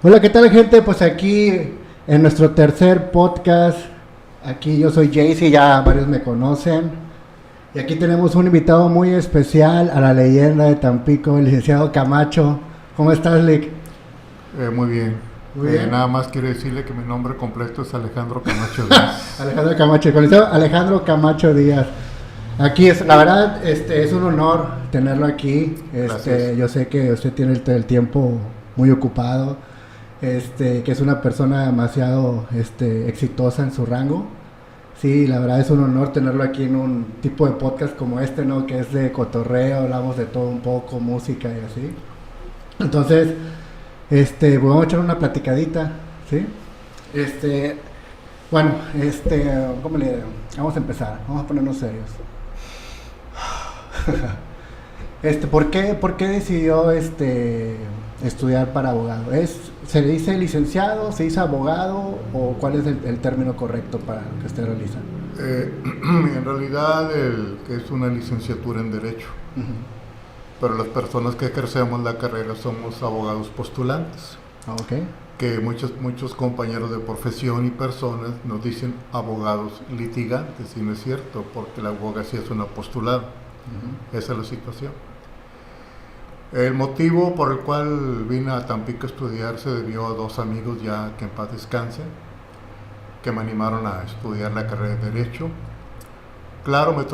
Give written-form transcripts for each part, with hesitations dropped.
Hola, ¿qué tal, gente? Pues aquí en nuestro tercer podcast, aquí yo soy Jaycee, ya varios me conocen. Y aquí tenemos un invitado muy especial a la leyenda de Tampico, el licenciado Camacho. ¿Cómo estás, Lick? Muy bien. Muy bien. Nada más quiero decirle que mi nombre completo es Alejandro Camacho Díaz. Alejandro Camacho, el licenciado Alejandro Camacho Díaz. Aquí es, la verdad, es un honor tenerlo aquí. Gracias. Yo sé que usted tiene el tiempo muy ocupado. Que es una persona demasiado exitosa en su rango. Sí, la verdad es un honor tenerlo aquí en un tipo de podcast como este, ¿no? Que es de cotorreo, hablamos de todo un poco, música y así. Entonces, pues vamos a echar una platicadita, ¿sí? Este, bueno, ¿cómo le diré? Vamos a empezar, vamos a ponernos serios. ¿Por qué decidió estudiar para abogado? ¿Se le dice licenciado, se dice abogado o cuál es el término correcto para lo que usted realiza? En realidad es una licenciatura en Derecho, Uh-huh. pero las personas que ejercemos la carrera somos abogados postulantes, Ah, ok. que muchos compañeros de profesión y personas nos dicen abogados litigantes, y no es cierto, porque la abogacía es un apostulado. Uh-huh. Esa es la situación. El motivo por el cual vine a Tampico a estudiar se debió a dos amigos ya que en paz descansen, que me animaron a estudiar la carrera de Derecho. Claro, me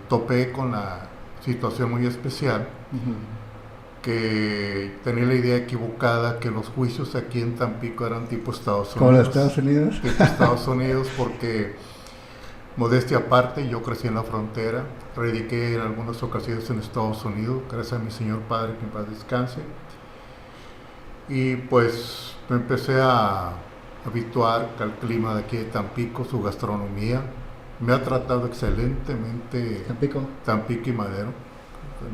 topé con la situación muy especial, Uh-huh. que tenía la idea equivocada que los juicios aquí en Tampico eran tipo Estados ¿Como los Unidos. Estados Unidos? Tipo Estados Unidos, porque modestia aparte, yo crecí en la frontera, radiqué en algunas ocasiones en Estados Unidos, gracias a mi señor padre que en paz descanse. Y pues me empecé a habituar al clima de aquí de Tampico, su gastronomía. Me ha tratado excelentemente Tampico. Tampico y Madero,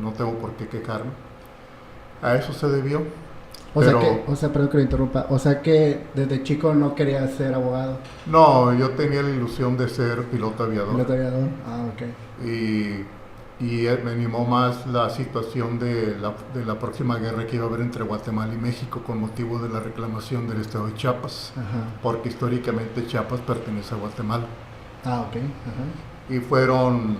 no tengo por qué quejarme. A eso se debió, pero Perdón que lo interrumpa, o sea que desde chico no quería ser abogado. no, yo tenía la ilusión de ser piloto aviador. ¿Piloto aviador? Ah, ok. Y me animó más la situación de la próxima guerra que iba a haber entre Guatemala y México con motivo de la reclamación del estado de Chiapas, Ajá. porque históricamente Chiapas pertenece a Guatemala. Ah, ok. Ajá. Y fueron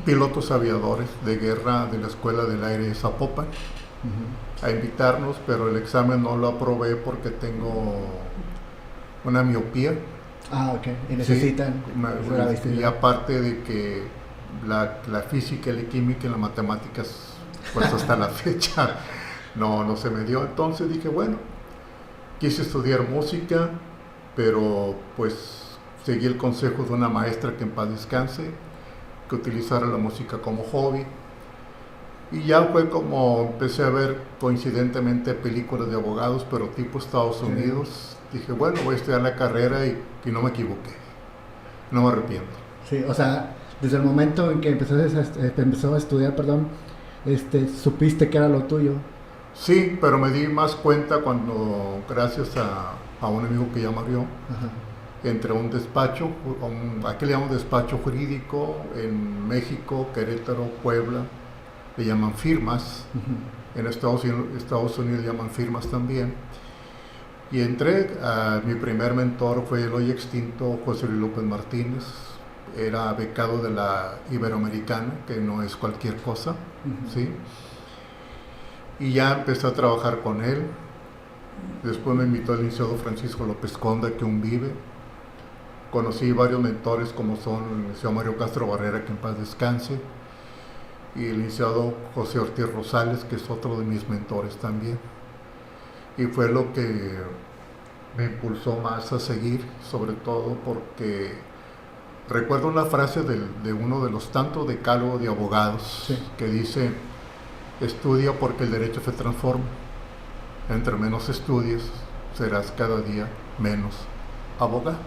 pilotos aviadores de guerra de la Escuela del Aire de Zapopan Uh-huh. a invitarnos, pero el examen no lo aprobé porque tengo una miopía. Ah, ok. Y Sí, necesitan la y vestidura. aparte de que la física, la química y las matemáticas, pues hasta la fecha no se me dio. Entonces dije, bueno, quise estudiar música, pero pues seguí el consejo de una maestra que en paz descanse, que utilizara la música como hobby. Y ya fue como empecé a ver coincidentemente películas de abogados, pero tipo Estados Unidos. Dije, bueno, voy a estudiar la carrera y no me equivoqué. No me arrepiento. Sí, o sea, desde el momento en que empezó a estudiar, perdón, supiste que era lo tuyo. Sí, pero me di más cuenta cuando, gracias a un amigo que ya murió, Ajá. entré a un despacho, aquí le llaman despacho jurídico, en México, Querétaro, Puebla, le llaman firmas, Uh-huh. en Estados Unidos le llaman firmas también. Y entré, mi primer mentor fue el hoy extinto José Luis López Martínez, era becado de la Iberoamericana, que no es cualquier cosa, Uh-huh. ¿sí? Y ya empecé a trabajar con él. Después me invitó el licenciado Francisco López Conda, que aún vive. Conocí varios mentores como son el licenciado Mario Castro Barrera, que en paz descanse, y el licenciado José Ortiz Rosales, que es otro de mis mentores también. Y fue lo que me impulsó más a seguir, sobre todo porque recuerdo una frase de uno de los tantos decálogos de abogados, Sí. que dice: estudia porque el derecho se transforma. Entre menos estudies, serás cada día menos abogado.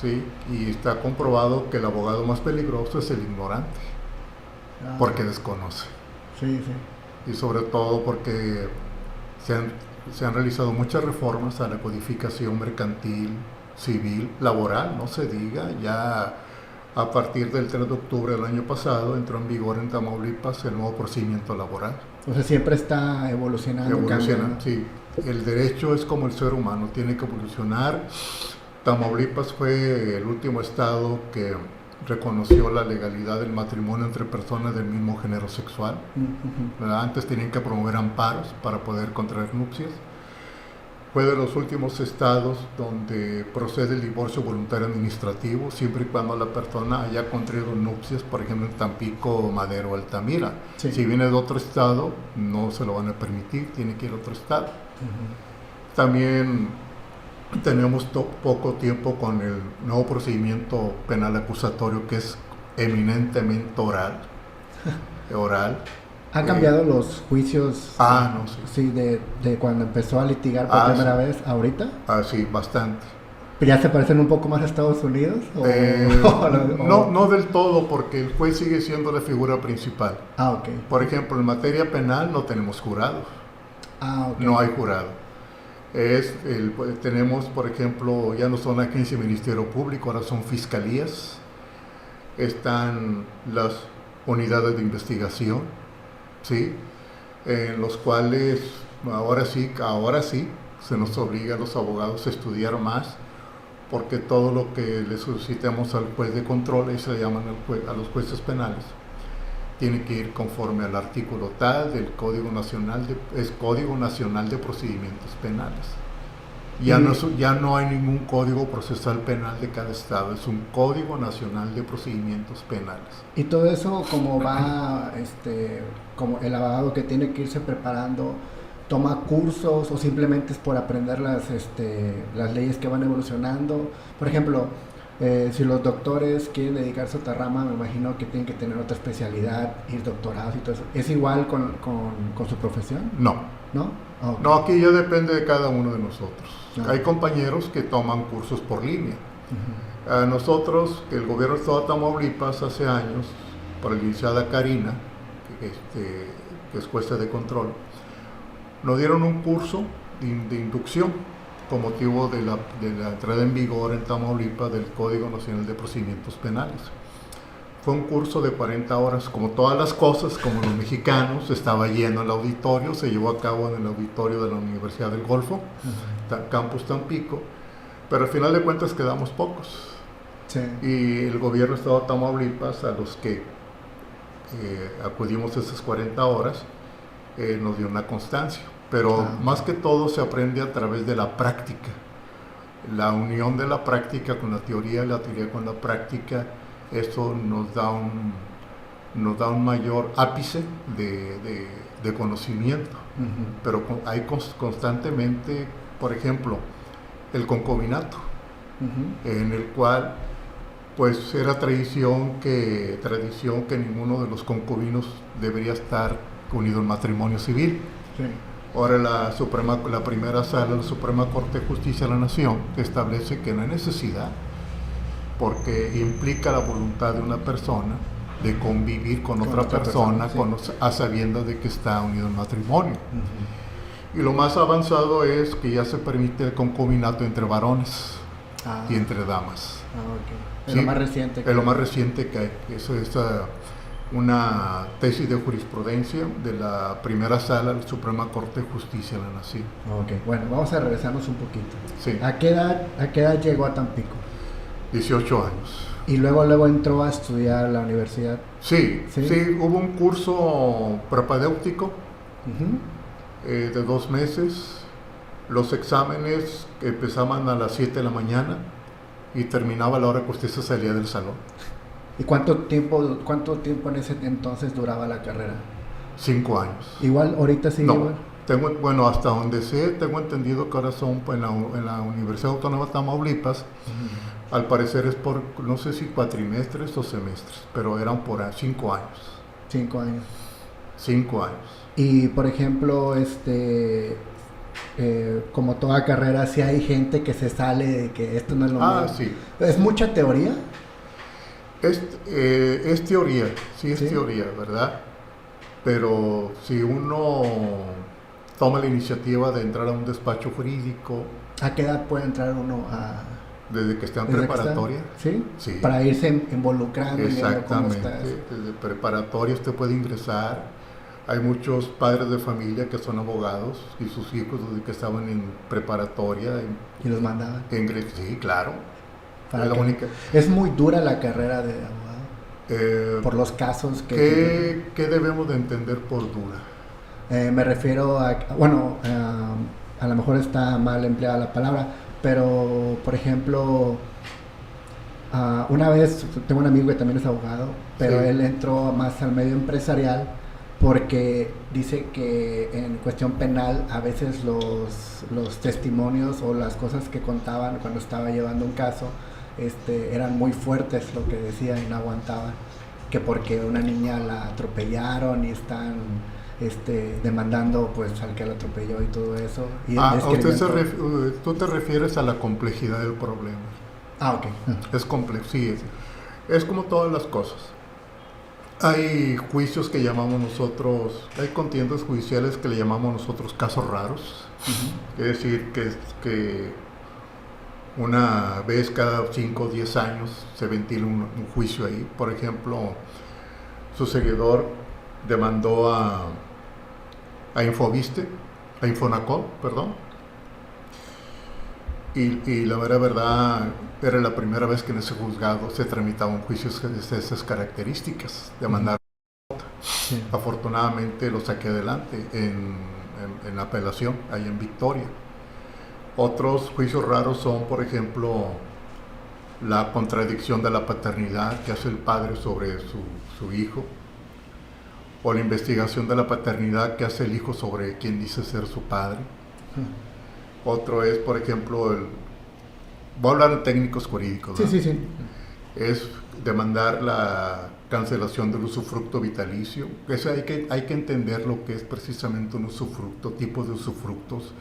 Sí, y está comprobado que el abogado más peligroso es el ignorante, Ah, porque desconoce. sí, sí. Y sobre todo porque se han realizado muchas reformas a la codificación mercantil, civil, laboral, no se diga. Ya a partir del 3 de octubre del año pasado entró en vigor en Tamaulipas el nuevo procedimiento laboral. O sea, siempre está evolucionando, Evoluciona, cambiando. sí. El derecho es como el ser humano, tiene que evolucionar. Tamaulipas fue el último estado que reconoció la legalidad del matrimonio entre personas del mismo género sexual. ¿Verdad? Antes tenían que promover amparos para poder contraer nupcias. Fue de los últimos estados donde procede el divorcio voluntario administrativo, siempre y cuando la persona haya contraído nupcias, por ejemplo en Tampico, Madero o Altamira. Sí. Si viene de otro estado, no se lo van a permitir, tiene que ir a otro estado. También tenemos poco tiempo con el nuevo procedimiento penal acusatorio, que es eminentemente oral. ¿Han cambiado los juicios? No sé. Sí, de cuando empezó a litigar por primera vez, ahorita. Sí, bastante. ¿Ya se parecen un poco más a Estados Unidos? No del todo, porque el juez sigue siendo la figura principal. Ok. Por ejemplo, en materia penal no tenemos jurados. Ok. No hay jurado. Tenemos, por ejemplo, ya no son agencias de Ministerio Público, ahora son fiscalías. Están las unidades de investigación, ¿sí? En los cuales ahora sí se nos obliga a los abogados a estudiar más, porque todo lo que le solicitamos al juez de control, y se le llaman a los jueces penales, tiene que ir conforme al artículo tal del Código Nacional de Procedimientos Penales. Ya no hay ningún Código Procesal Penal de cada estado, es un Código Nacional de Procedimientos Penales. Y todo eso, como va, como el abogado que tiene que irse preparando, toma cursos o simplemente es por aprender las leyes que van evolucionando. Por ejemplo, si los doctores quieren dedicarse a otra rama, me imagino que tienen que tener otra especialidad, ir doctorados y todo eso. ¿Es igual con su profesión? No. ¿No? Okay. No, aquí ya depende de cada uno de nosotros. No. Hay compañeros que toman cursos por línea. Nosotros, el gobierno del estado de Tamaulipas hace años, por la licenciada Karina, que es jueza de control, nos dieron un curso de inducción con motivo de la entrada en vigor en Tamaulipas del Código Nacional de Procedimientos Penales. Fue un curso de 40 horas, como todas las cosas, como los mexicanos, estaba lleno el auditorio, se llevó a cabo en el auditorio de la Universidad del Golfo, Campus Tampico, pero al final de cuentas quedamos pocos. Sí. Y el gobierno del estado de Tamaulipas, a los que acudimos a esas 40 horas, nos dio una constancia. Pero más que todo se aprende a través de la práctica. La unión de la práctica con la teoría con la práctica, eso nos da un mayor ápice de conocimiento. Pero hay constantemente, por ejemplo, el concubinato, en el cual pues era tradición que ninguno de los concubinos debería estar unido en matrimonio civil. Sí. Ahora la primera sala de la Suprema Corte de Justicia de la Nación establece que no hay necesidad, porque implica la voluntad de una persona de convivir con otra persona sí, a sabiendas de que está unido en matrimonio. Y lo más avanzado es que ya se permite el concubinato entre varones y entre damas. Okay. Es ¿sí? Lo más reciente. Es lo más reciente que hay. Eso es una tesis de jurisprudencia de la primera sala de la Suprema Corte de Justicia de la Nación. Okay. Bueno, vamos a regresarnos un poquito. Sí. ¿A qué edad llegó a Tampico? 18 años. ¿Y luego entró a estudiar a la universidad? Sí, hubo un curso propedéutico de 2 meses. Los exámenes empezaban a las 7 de la mañana y terminaba a la hora que usted se salía del salón. ¿Y cuánto tiempo en ese entonces duraba la carrera? 5 años. ¿Igual ahorita sigue igual? Bueno, hasta donde sé, tengo entendido que ahora son en la Universidad Autónoma de Tamaulipas. Al parecer es por, no sé si cuatrimestres o semestres, pero eran por 5 años. 5 años. 5 años. Y por ejemplo, como toda carrera, si hay gente que se sale de que esto no es lo mío. Sí. ¿Es mucha teoría? Es teoría, sí es teoría, ¿verdad? Pero si uno toma la iniciativa de entrar a un despacho jurídico... ¿A qué edad puede entrar uno a...? Desde que está en preparatoria. ¿Sí? Sí. Para irse involucrando. Exactamente. Desde preparatoria usted puede ingresar. Hay muchos padres de familia que son abogados y sus hijos desde que estaban en preparatoria, Y los mandaban. sí, claro. Para Es la que- única. Es muy dura la carrera de abogado. Por los casos ¿Qué debemos de entender por dura? Me refiero a, bueno, a lo mejor está mal empleada la palabra, pero por ejemplo, una vez tengo un amigo que también es abogado, pero Sí. él entró más al medio empresarial porque dice que en cuestión penal a veces los testimonios o las cosas que contaban cuando estaba llevando un caso eran muy fuertes lo que decía y no aguantaban, que porque una niña la atropellaron y están demandando pues al que la atropelló y todo eso. Y Tú te refieres a la complejidad del problema. Ok. Es complejo, sí. Es como todas las cosas. Hay juicios que llamamos nosotros, hay contiendas judiciales que le llamamos nosotros casos raros. Es decir, que una vez cada 5 o 10 años se ventila un juicio ahí. Por ejemplo, su seguidor demandó a Infoviste, a Infonacol, perdón. Y la verdad, era la primera vez que en ese juzgado se tramitaba un juicio de esas características, de mandar. Sí. Afortunadamente lo saqué adelante en la apelación, ahí en Victoria. Otros juicios raros son, por ejemplo, la contradicción de la paternidad que hace el padre sobre su hijo, o la investigación de la paternidad que hace el hijo sobre quien dice ser su padre. Otro es, por ejemplo, voy a hablar en técnicos jurídicos, Sí, ¿no? sí, sí. Es demandar la cancelación del usufructo vitalicio. Eso hay que entender lo que es precisamente un usufructo, tipos de usufructos.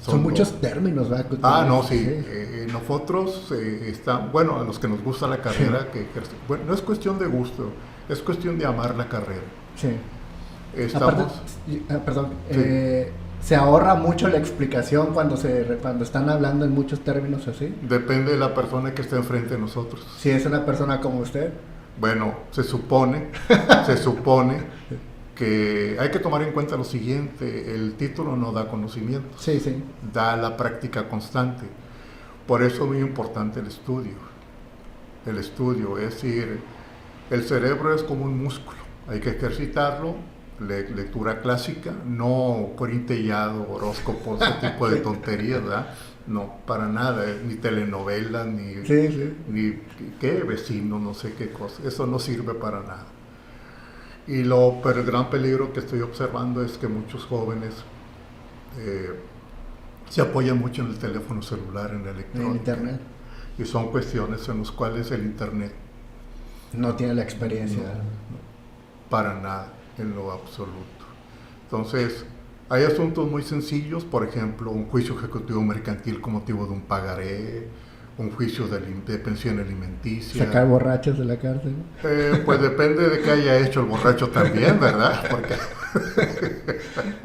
Son muchos términos, ¿verdad? No, sí. Nosotros, bueno, a los que nos gusta la carrera, bueno, no es cuestión de gusto, es cuestión de amar la carrera. Sí. Estamos... Aparte, perdón, Sí. se ahorra mucho la explicación cuando están hablando en muchos términos así. Depende de la persona que está enfrente de nosotros. Si es una persona como usted. Bueno, se supone que hay que tomar en cuenta lo siguiente: el título no da conocimiento, Sí, sí. da la práctica constante. Por eso es muy importante el estudio. El estudio, es decir, el cerebro es como un músculo, hay que ejercitarlo. Lectura clásica, no corintellado, horóscopos, ese tipo de tonterías, ¿verdad? No, para nada, ni telenovelas, ni qué vecino, no sé qué cosa, eso no sirve para nada. Pero el gran peligro que estoy observando es que muchos jóvenes se apoyan mucho en el teléfono celular, en la electrónica. En internet. Y son cuestiones en las cuales el internet No tiene la experiencia. para nada, en lo absoluto. Entonces, hay asuntos muy sencillos, por ejemplo, un juicio ejecutivo mercantil con motivo de un pagaré, un juicio de pensión alimenticia. Sacar borrachos de la cárcel. Pues depende de qué haya hecho el borracho también, ¿verdad? Porque...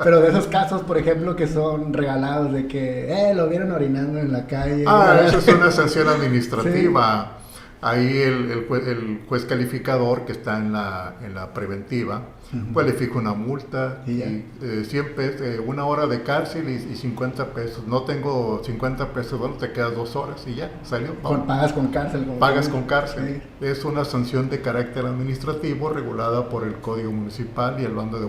Pero de esos casos, por ejemplo, que son regalados de que lo vieron orinando en la calle. Eso es una sanción administrativa. Sí. Ahí el juez calificador que está en la preventiva, pues le fija una multa y 100 pesos, 1 hora de cárcel y 50 pesos. No tengo 50 pesos, bueno, te quedas 2 horas y ya, salió. Pagas con cárcel. Pagas con cárcel. Sí. Es una sanción de carácter administrativo regulada por el Código Municipal y el bando de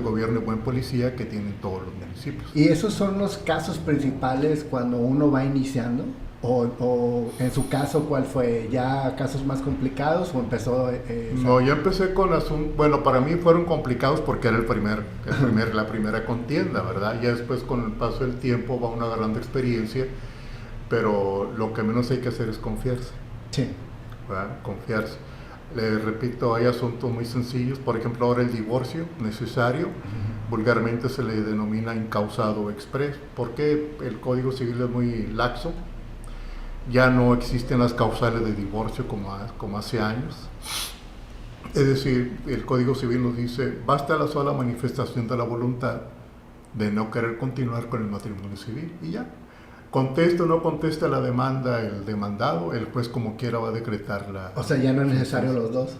gobierno y buen policía que tienen todos los municipios. ¿Y esos son los casos principales cuando uno va iniciando? O en su caso, ¿cuál fue? ¿Ya casos más complicados o empezó? No, yo empecé con asuntos, bueno, para mí fueron complicados porque era la primera contienda, ¿verdad? Ya después con el paso del tiempo va uno agarrando experiencia, pero lo que menos hay que hacer es confiarse. Sí. ¿Verdad? Confiarse. Les repito, hay asuntos muy sencillos, por ejemplo, ahora el divorcio necesario, vulgarmente se le denomina incausado express, porque el Código Civil es muy laxo. Ya no existen las causales de divorcio como hace años. Es decir, el Código Civil nos dice, basta la sola manifestación de la voluntad de no querer continuar con el matrimonio civil y ya. Conteste o no conteste la demanda el demandado, el juez como quiera va a decretar la... O sea, ya no es necesario los dos.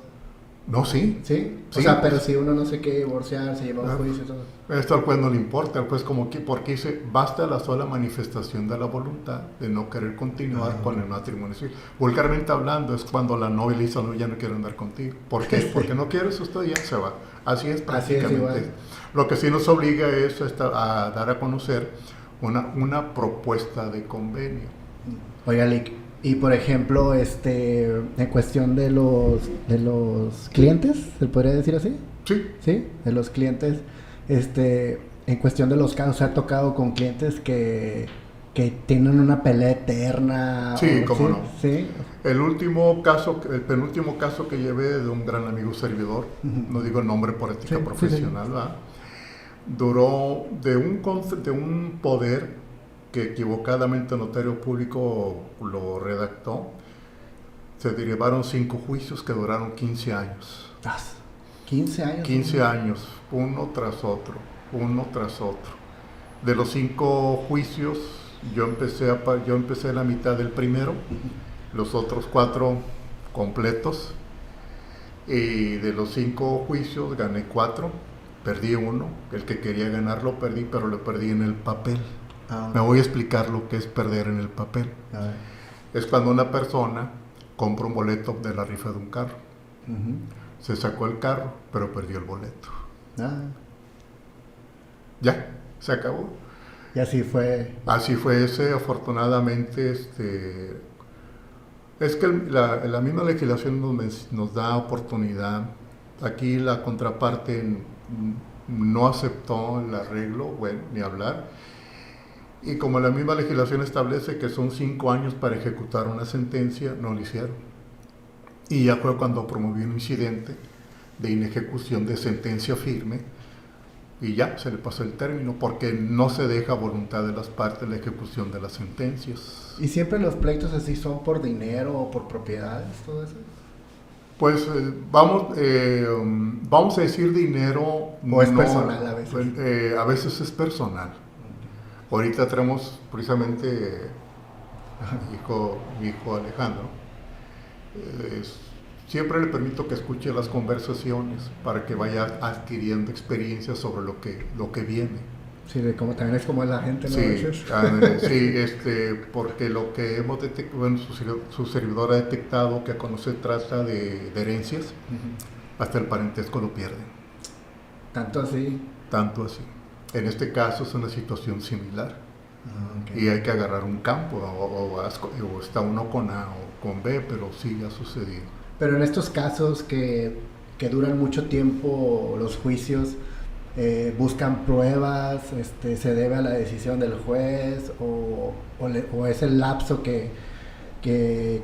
No, sí. ¿Sí? O Sí. sea, pero si uno no se quiere divorciar, se lleva a un juicio y todo. Esto al juez no le importa, al juez como que, porque dice, basta la sola manifestación de la voluntad de no querer continuar con el matrimonio civil. Vulgarmente hablando, es cuando la novia le dice, no, ya no quiero andar contigo. ¿Por qué? Sí. Porque no quieres, usted ya se va. Así es Así es prácticamente. igual. Lo que sí nos obliga es a dar a conocer una propuesta de convenio. Oiga, Lick, y por ejemplo, en cuestión de los clientes, ¿se podría decir así? Sí, ¿Sí? De los clientes, en cuestión de los casos, ¿se ha tocado con clientes que tienen una pelea eterna? sí, o, cómo no. ¿Sí? El penúltimo caso que llevé de un gran amigo servidor, no digo el nombre por ética profesional, ¿verdad? Duró de un poder que equivocadamente el notario público lo redactó, se derivaron 5 juicios que duraron 15 años. 15 años. 15 años, uno tras otro, uno tras otro. De los 5 juicios, yo empecé la mitad del primero, los otros 4 completos, y de los 5 juicios gané 4, perdí uno, el que quería ganar lo perdí, pero lo perdí en el papel. Me voy a explicar lo que es perder en el papel. Es cuando una persona compra un boleto de la rifa de un carro. Se sacó el carro, pero perdió el boleto. Ya, se acabó. Y así fue. Así fue ese, afortunadamente, es que la misma legislación nos da oportunidad. Aquí la contraparte no aceptó el arreglo, bueno, ni hablar. Y como la misma legislación establece que son 5 años para ejecutar una sentencia, no lo hicieron. Y ya fue cuando promoví un incidente de inejecución de sentencia firme y ya se le pasó el término porque no se deja a voluntad de las partes la ejecución de las sentencias. ¿Y siempre los pleitos así son por dinero o por propiedades, todo eso? Pues vamos a decir dinero. ¿O es personal a veces? A veces es personal. Ahorita tenemos precisamente mi hijo Alejandro. Siempre le permito que escuche las conversaciones para que vaya adquiriendo experiencia sobre lo que viene. Sí, también es como la gente, ¿no? Sí, porque lo que hemos detectado, bueno, su servidor ha detectado que cuando se trata de herencias, hasta el parentesco lo pierden. ¿Tanto así? Tanto así. En este caso es una situación similar. Y hay que agarrar un campo, o está uno con A o con B, pero sí ha sucedido. Pero en estos casos que duran mucho tiempo los juicios, buscan pruebas, se debe a la decisión del juez o es el lapso que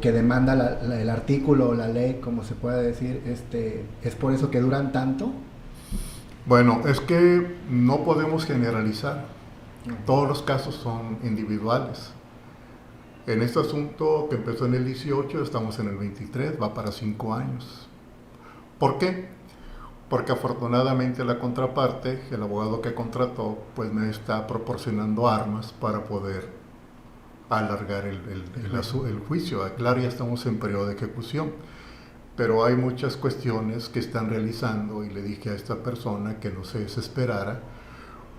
demanda el artículo o la ley, como se puede decir, es por eso que duran tanto. Bueno, es que no podemos generalizar. Todos los casos son individuales. En este asunto que empezó en el 18, estamos en el 23, va para 5 años. ¿Por qué? Porque afortunadamente la contraparte, el abogado que contrató, pues me está proporcionando armas para poder alargar el juicio. Claro, ya estamos en periodo de ejecución, pero hay muchas cuestiones que están realizando y le dije a esta persona que no se desesperara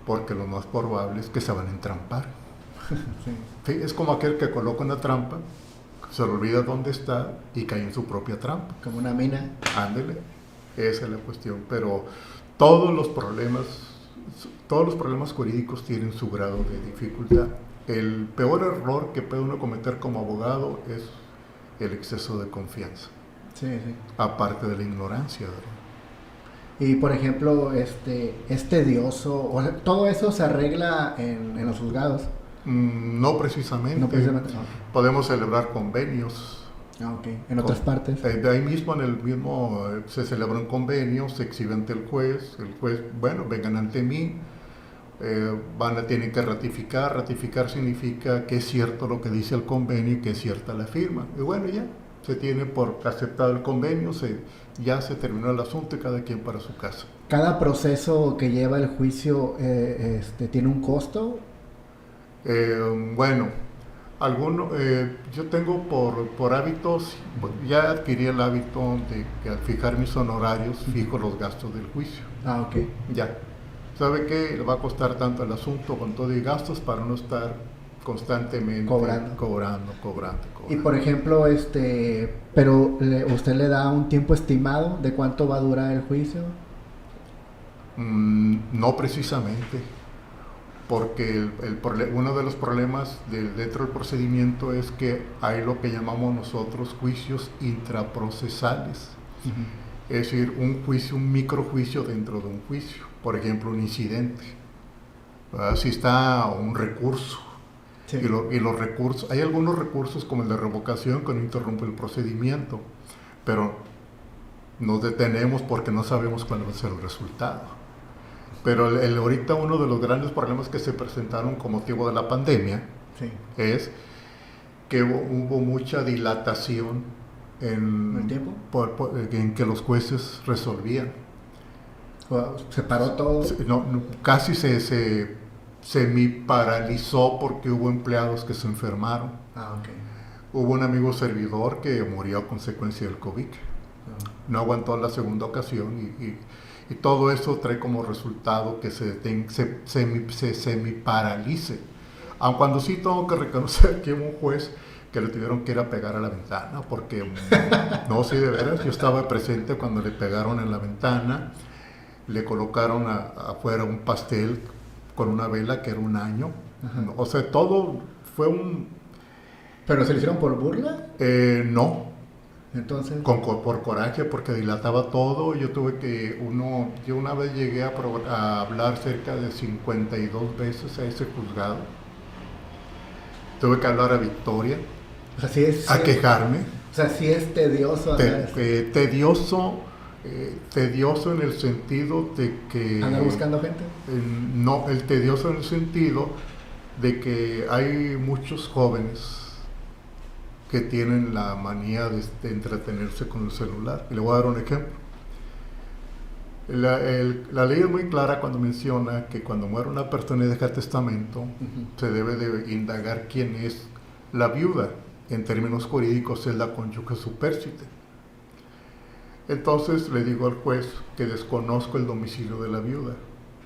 porque lo más probable es que se van a entrampar. Sí, es como aquel que coloca una trampa, se le olvida dónde está y cae en su propia trampa. Como una mina. Ándele, esa es la cuestión. Pero todos los problemas jurídicos tienen su grado de dificultad. El peor error que puede uno cometer como abogado es el exceso de confianza. Sí. Aparte de la ignorancia, ¿verdad? Y por ejemplo, es tedioso, todo eso se arregla en los juzgados. No precisamente. No. Podemos celebrar convenios. En otras partes. De ahí mismo, se celebra un convenio, se exhibe ante el juez, bueno, vengan ante mí, tienen que ratificar. Ratificar significa que es cierto lo que dice el convenio y que es cierta la firma. Y bueno, ya se tiene por aceptado el convenio, ya se terminó el asunto y cada quien para su casa. ¿Cada proceso que lleva el juicio tiene un costo? Bueno, Yo tengo por hábitos, ya adquirí el hábito de que al fijar mis honorarios fijo los gastos del juicio. Ah, ok. Ya. ¿Sabe qué? Le va a costar tanto el asunto con todo y gastos para no estar constantemente cobrando. Y por ejemplo, pero ¿usted le da un tiempo estimado de cuánto va a durar el juicio? No precisamente, porque uno de los problemas dentro del procedimiento es que hay lo que llamamos nosotros juicios intraprocesales. Uh-huh. Es decir, un microjuicio dentro de un juicio. Por ejemplo, un incidente. Si está un recurso. Sí. Y los recursos, hay algunos recursos como el de revocación que no interrumpe el procedimiento, pero nos detenemos porque no sabemos cuál va a ser el resultado. Pero ahorita uno de los grandes problemas que se presentaron con motivo de la pandemia, sí, es que hubo mucha dilatación ¿el tiempo? En que los jueces resolvían. ¿Se paró todo? Casi se semi-paralizó porque hubo empleados que se enfermaron. Ah, ok. Hubo un amigo servidor que murió a consecuencia del COVID. No aguantó la segunda ocasión y todo eso trae como resultado que se semi-paralice. Aun cuando sí tengo que reconocer que hubo un juez que le tuvieron que ir a pegar a la ventana, porque no, sí, de veras, yo estaba presente cuando le pegaron en la ventana, le colocaron afuera un pastel con una vela que era un año. Ajá. O sea, todo fue un... ¿Pero se le hicieron por burla? No. Entonces... por coraje, porque dilataba todo. Yo una vez llegué a hablar cerca de 52 veces a ese juzgado. Tuve que hablar a Victoria. O sea, sí es... A quejarme. O sea, sí es tedioso. Tedioso en el sentido de que... ¿Andar buscando gente? No, el tedioso en el sentido de que hay muchos jóvenes que tienen la manía de entretenerse con el celular. Y le voy a dar un ejemplo. La ley es muy clara cuando menciona que cuando muere una persona y deja testamento, uh-huh, se debe de indagar quién es la viuda. En términos jurídicos es la cónyuge supérstite. Entonces le digo al juez que desconozco el domicilio de la viuda.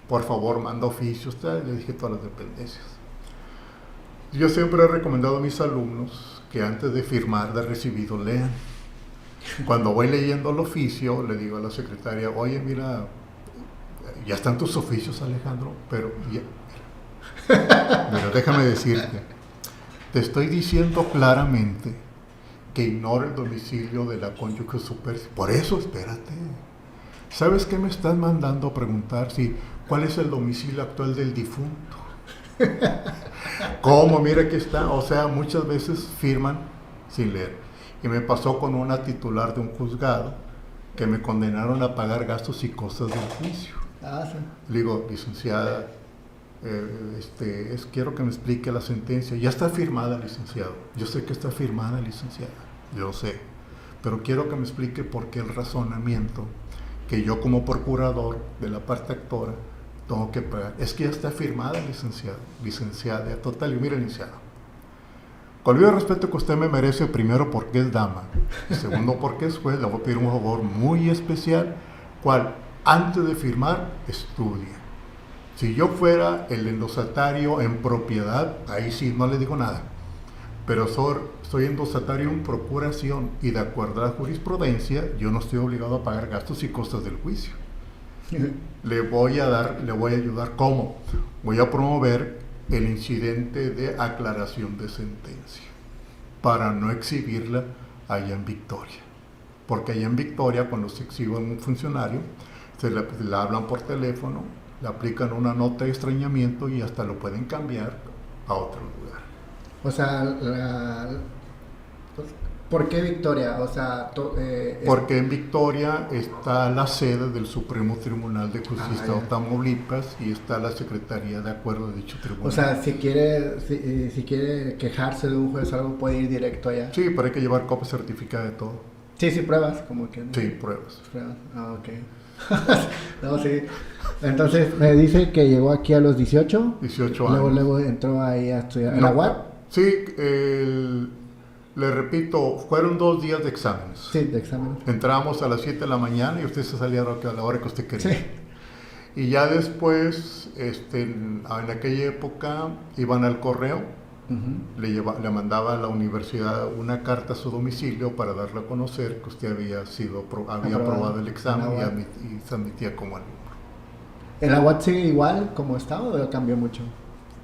Por favor, manda oficios, le dije todas las dependencias. Yo siempre he recomendado a mis alumnos que antes de firmar de recibido lean. Cuando voy leyendo el oficio, le digo a la secretaria, oye, mira, ya están tus oficios, Alejandro, pero déjame decirte, te estoy diciendo claramente que ignora el domicilio de la cónyuge supérstite. Por eso, espérate. ¿Sabes qué me estás mandando a preguntar? ¿Cuál es el domicilio actual del difunto? ¿Cómo? Mira que está. O sea, muchas veces firman sin leer. Y me pasó con una titular de un juzgado que me condenaron a pagar gastos y cosas del juicio. Sí. Le digo, licenciada, quiero que me explique la sentencia. Ya está firmada, licenciado. Yo sé que está firmada, licenciada. Yo sé. Pero quiero que me explique por qué el razonamiento que yo como procurador de la parte actora tengo que pagar. Es que ya está firmada, licenciado. Licenciada, total. Y mire, licenciado, con el respeto que usted me merece, primero porque es dama, y segundo porque es juez, le voy a pedir un favor muy especial, cual antes de firmar, estudie. Si yo fuera el endosatario en propiedad, ahí sí no le digo nada. Pero soy endosatario en procuración y de acuerdo a la jurisprudencia, yo no estoy obligado a pagar gastos y costas del juicio. Le voy a ayudar. ¿Cómo? Voy a promover el incidente de aclaración de sentencia para no exhibirla allá en Victoria. Porque allá en Victoria, cuando se exhibe un funcionario, le hablan por teléfono, le aplican una nota de extrañamiento y hasta lo pueden cambiar a otro lugar. O sea, ¿por qué Victoria? O sea, porque en Victoria está la sede del Supremo Tribunal de Justicia de Tamaulipas y está la Secretaría de Acuerdo de dicho tribunal. O sea, si quiere quejarse de un juez o algo, puede ir directo allá. Sí, pero hay que llevar copia certificada de todo. Sí, pruebas, como que. Sí, pruebas. Ok. No, sí. Entonces, me dice que llegó aquí a los 18. 18 años. Luego entró ahí a estudiar. ¿En la UAP? Sí, le repito, fueron 2 días de exámenes. Sí, de examen. Entramos a las 7 de la mañana y usted se salía a la hora que usted quería. Sí. Y ya después, en aquella época, iban al correo, le mandaba a la universidad una carta a su domicilio para darle a conocer que usted había aprobado el examen y se admitía como alumno. ¿El agua sigue igual como estaba o cambió mucho?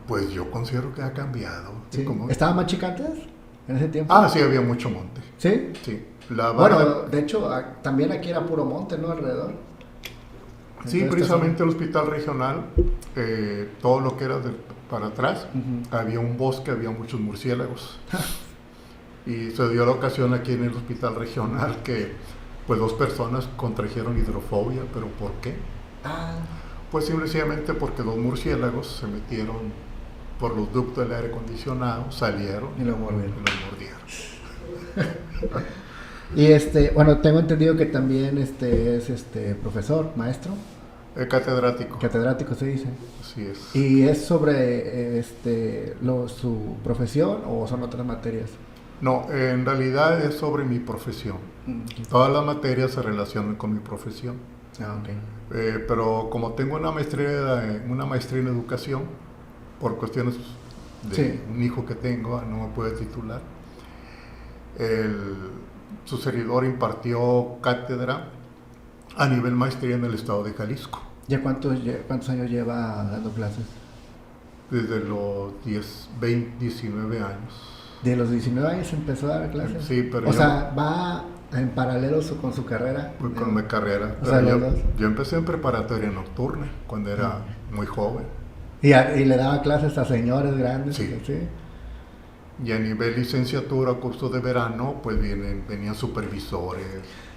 Pues yo considero que ha cambiado. Sí. ¿Cómo? ¿Estaba más chica antes? ¿En ese tiempo? Ah, sí, había mucho monte. ¿Sí? Sí. Bueno, de hecho, también aquí era puro monte, ¿no? Alrededor. Sí, precisamente el hospital regional, todo lo que era para atrás, había un bosque, había muchos murciélagos. Y se dio la ocasión aquí en el hospital regional que pues 2 personas contrajeron hidrofobia, pero ¿por qué? Pues simplemente porque 2 murciélagos se metieron por los ductos del aire acondicionado, salieron y lo mordieron. Y bueno, tengo entendido que también es profesor, maestro. Catedrático. Catedrático se dice. Así es. ¿Y es sobre su profesión o son otras materias? No, en realidad es sobre mi profesión. Todas las materias se relacionan con mi profesión. Okay. Pero como tengo una maestría en educación, por cuestiones de un hijo que tengo, no me puede titular. Su servidor impartió cátedra a nivel maestría en el estado de Jalisco. ¿Ya cuántos años lleva dando clases? Desde los 19 años. ¿De los 19 años empezó a dar clases? Sí, pero sea, va en paralelo con su carrera. Con mi carrera. O sea, yo empecé en preparatoria nocturna cuando era muy joven. ¿Y le daba clases a señores grandes? Sí. ¿Sí? Y a nivel licenciatura, curso de verano, pues venían supervisores.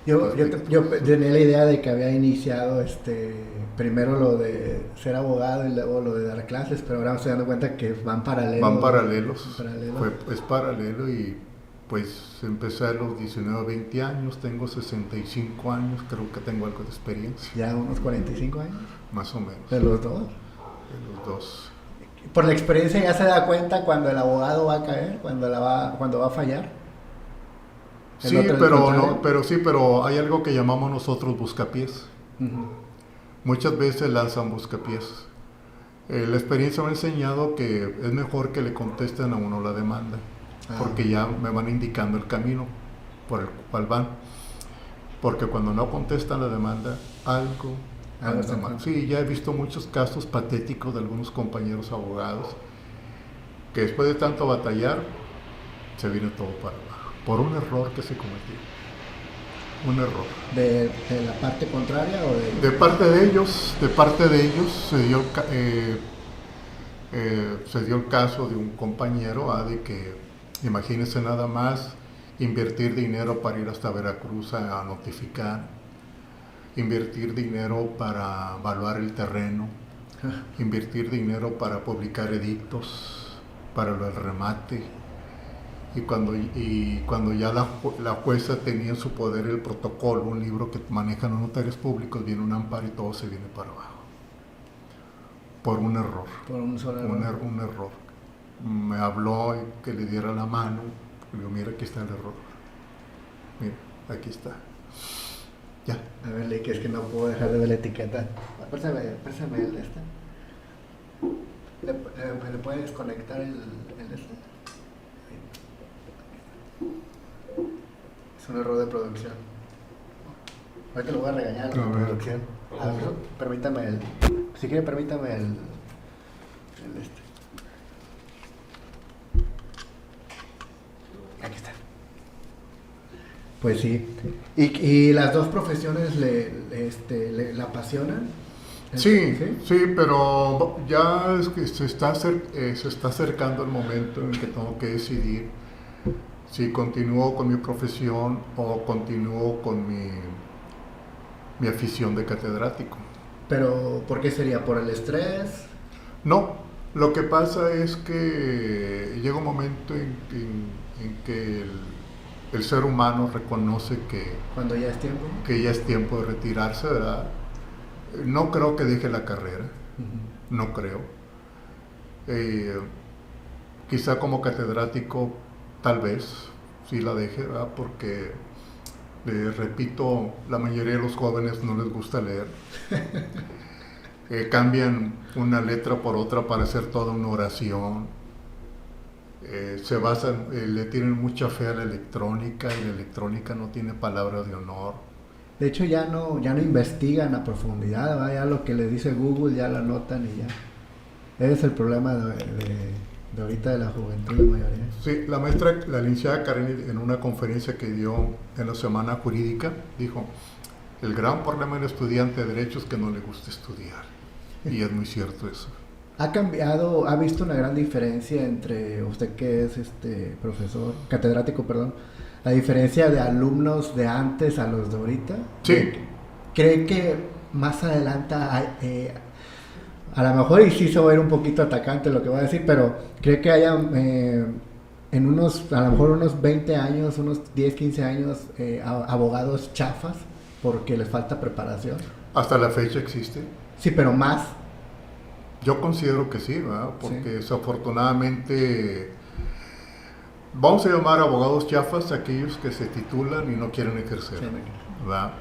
Yo tenía la idea de que había iniciado primero lo de ser abogado y luego lo de dar clases, pero ahora me estoy dando cuenta que van paralelos. Van paralelos. Es paralelo y pues empecé a los 19, 20 años, tengo 65 años, creo que tengo algo de experiencia. ¿Ya unos 45 años? Más o menos. ¿De los dos? De los dos. ¿Por la experiencia ya se da cuenta cuando el abogado va a caer, cuando va a fallar? Sí, pero hay algo que llamamos nosotros buscapiés. Muchas veces lanzan buscapiés. La experiencia me ha enseñado que es mejor que le contesten a uno la demanda, porque ya me van indicando el camino por el cual van. Porque cuando no contestan la demanda, algo anda mal. Sí, ya he visto muchos casos patéticos de algunos compañeros abogados que después de tanto batallar, se viene todo para abajo. Por un error que se cometió. Un error. ¿De la parte contraria o de...? De parte de ellos se dio el caso de un compañero de que, imagínense nada más, invertir dinero para ir hasta Veracruz a notificar, invertir dinero para evaluar el terreno, invertir dinero para publicar edictos, para el remate. Y cuando ya la jueza tenía en su poder el protocolo, un libro que manejan los notarios públicos, viene un amparo y todo se viene para abajo. Por un error. Por un solo error. Un error. Me habló que le diera la mano. Le digo, mira, aquí está el error. Mira, aquí está. Ya. A ver, que es que no puedo dejar de ver la etiqueta. Préstame el ¿Le puedes desconectar el Es un error de producción. Ahorita lo voy a regañar a la producción. A ver, permítame si quiere, permítame Aquí está. Pues sí. ¿Y las dos profesiones le apasionan? Sí, pero ya es que se está acercando el momento en que tengo que decidir si continúo con mi profesión o continúo con mi afición de catedrático. ¿Pero por qué sería? ¿Por el estrés? No, lo que pasa es que llega un momento en que el ser humano reconoce que... ¿Cuando ya es tiempo? Que ya es tiempo de retirarse, ¿verdad? No creo que deje la carrera, no creo. Quizá como catedrático, tal vez, sí la deje, ¿verdad? Porque, repito, la mayoría de los jóvenes no les gusta leer. Cambian una letra por otra para hacer toda una oración. Se basan, le tienen mucha fe a la electrónica y la electrónica no tiene palabras de honor. De hecho ya no investigan a profundidad, ¿va? Ya lo que les dice Google ya lo anotan y ya. Ese es el problema de ahorita de la juventud, la mayoría. Sí, la maestra, la licenciada Karen, en una conferencia que dio en la Semana Jurídica, dijo, el gran problema del estudiante de Derecho es que no le gusta estudiar. Y es muy cierto eso. ¿Ha cambiado, ha visto una gran diferencia entre usted que es profesor, catedrático, perdón, la diferencia de alumnos de antes a los de ahorita? Sí. ¿Cree que más adelante, a lo mejor y sí se va a ir un poquito atacante lo que voy a decir, pero cree que haya en unos, a lo mejor unos 20 años, unos 10, 15 años, abogados chafas porque les falta preparación? Hasta la fecha existe. Sí, pero más. Yo considero que sí, ¿verdad? Porque Sí. desafortunadamente vamos a llamar abogados chafas a aquellos que se titulan y no quieren ejercer, Sí. ¿verdad?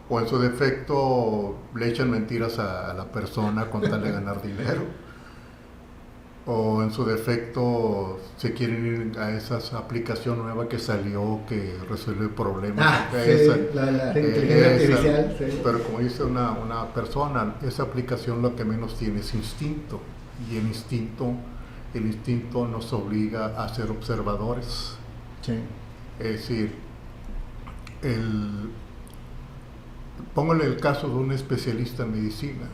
O en su defecto le echan mentiras a la persona con tal de ganar dinero. O en su defecto se quieren ir a esa aplicación nueva que salió que resuelve problemas. Sí, la inteligencia artificial. Sí. Pero como dice una persona, esa aplicación lo que menos tiene es instinto. Y el instinto nos obliga a ser observadores. Sí. Es decir, póngale el caso de un especialista en medicina,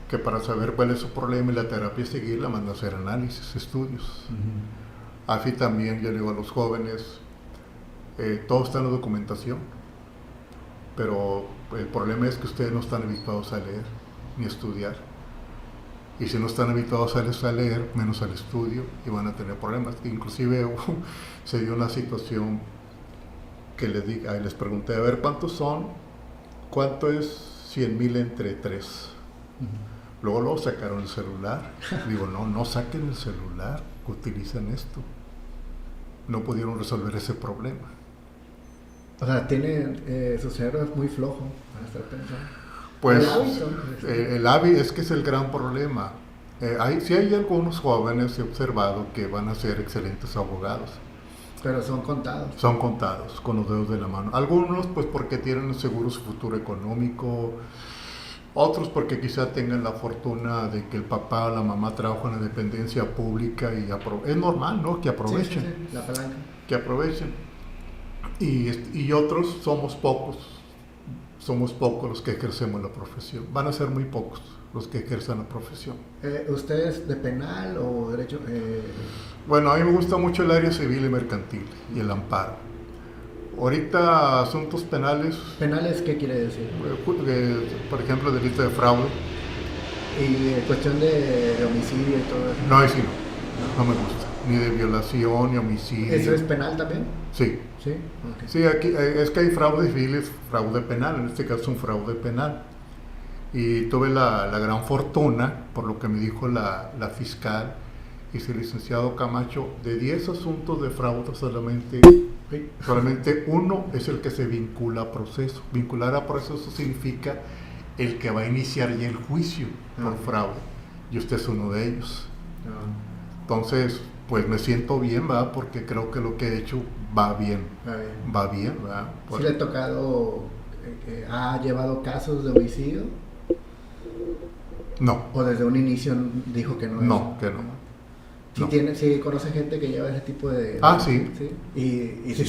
que para saber cuál es su problema y la terapia seguir, la manda a hacer análisis, estudios. Uh-huh. Así también yo le digo a los jóvenes, todo está en la documentación, pero el problema es que ustedes no están habituados a leer ni a estudiar. Y si no están habituados a leer, menos al estudio, y van a tener problemas. Inclusive se dio una situación que les pregunté, a ver, ¿cuánto es 100,000 entre 3? Uh-huh. Luego sacaron el celular. Digo, no saquen el celular, utilizan esto. No pudieron resolver ese problema. O sea, su cerebro es muy flojo para estar pensando. Pues El hábito. Es que es el gran problema. Sí hay algunos jóvenes, he observado, que van a ser excelentes abogados. Pero son contados. Son contados, con los dedos de la mano. Algunos pues porque tienen seguro su futuro económico, otros porque quizá tengan la fortuna de que el papá o la mamá trabajan en la dependencia pública y es normal, ¿no? Que aprovechen. Sí, la palanca. Que aprovechen. Y otros somos pocos los que ejercemos la profesión. Van a ser muy pocos los que ejercen la profesión. ¿Usted es de penal o derecho? Bueno, a mí me gusta mucho el área civil y mercantil y el amparo. Ahorita asuntos penales. ¿Penales qué quiere decir? Por ejemplo, delito de fraude. Y cuestión de homicidio y todo eso. No, sí, no me gusta. Ni de violación, ni homicidio. ¿Eso es penal también? Sí. Sí, okay. Sí, aquí es que hay fraude civil y fraude penal. En este caso es un fraude penal. Y tuve la gran fortuna, por lo que me dijo la fiscal y el licenciado Camacho, de 10 asuntos de fraude solamente uno es el que se vincula a proceso. Vincular a proceso significa el que va a iniciar ya el juicio por fraude. Y usted es uno de ellos. Entonces, pues me siento bien, ¿verdad? Porque creo que lo que he hecho va bien. Va bien, ¿verdad? ¿Sí le ha tocado, ha llevado casos de homicidio? No. ¿O desde un inicio dijo que no? No, que no. Sí, conoce gente que lleva ese tipo de... Sí. ¿Sí? Y sí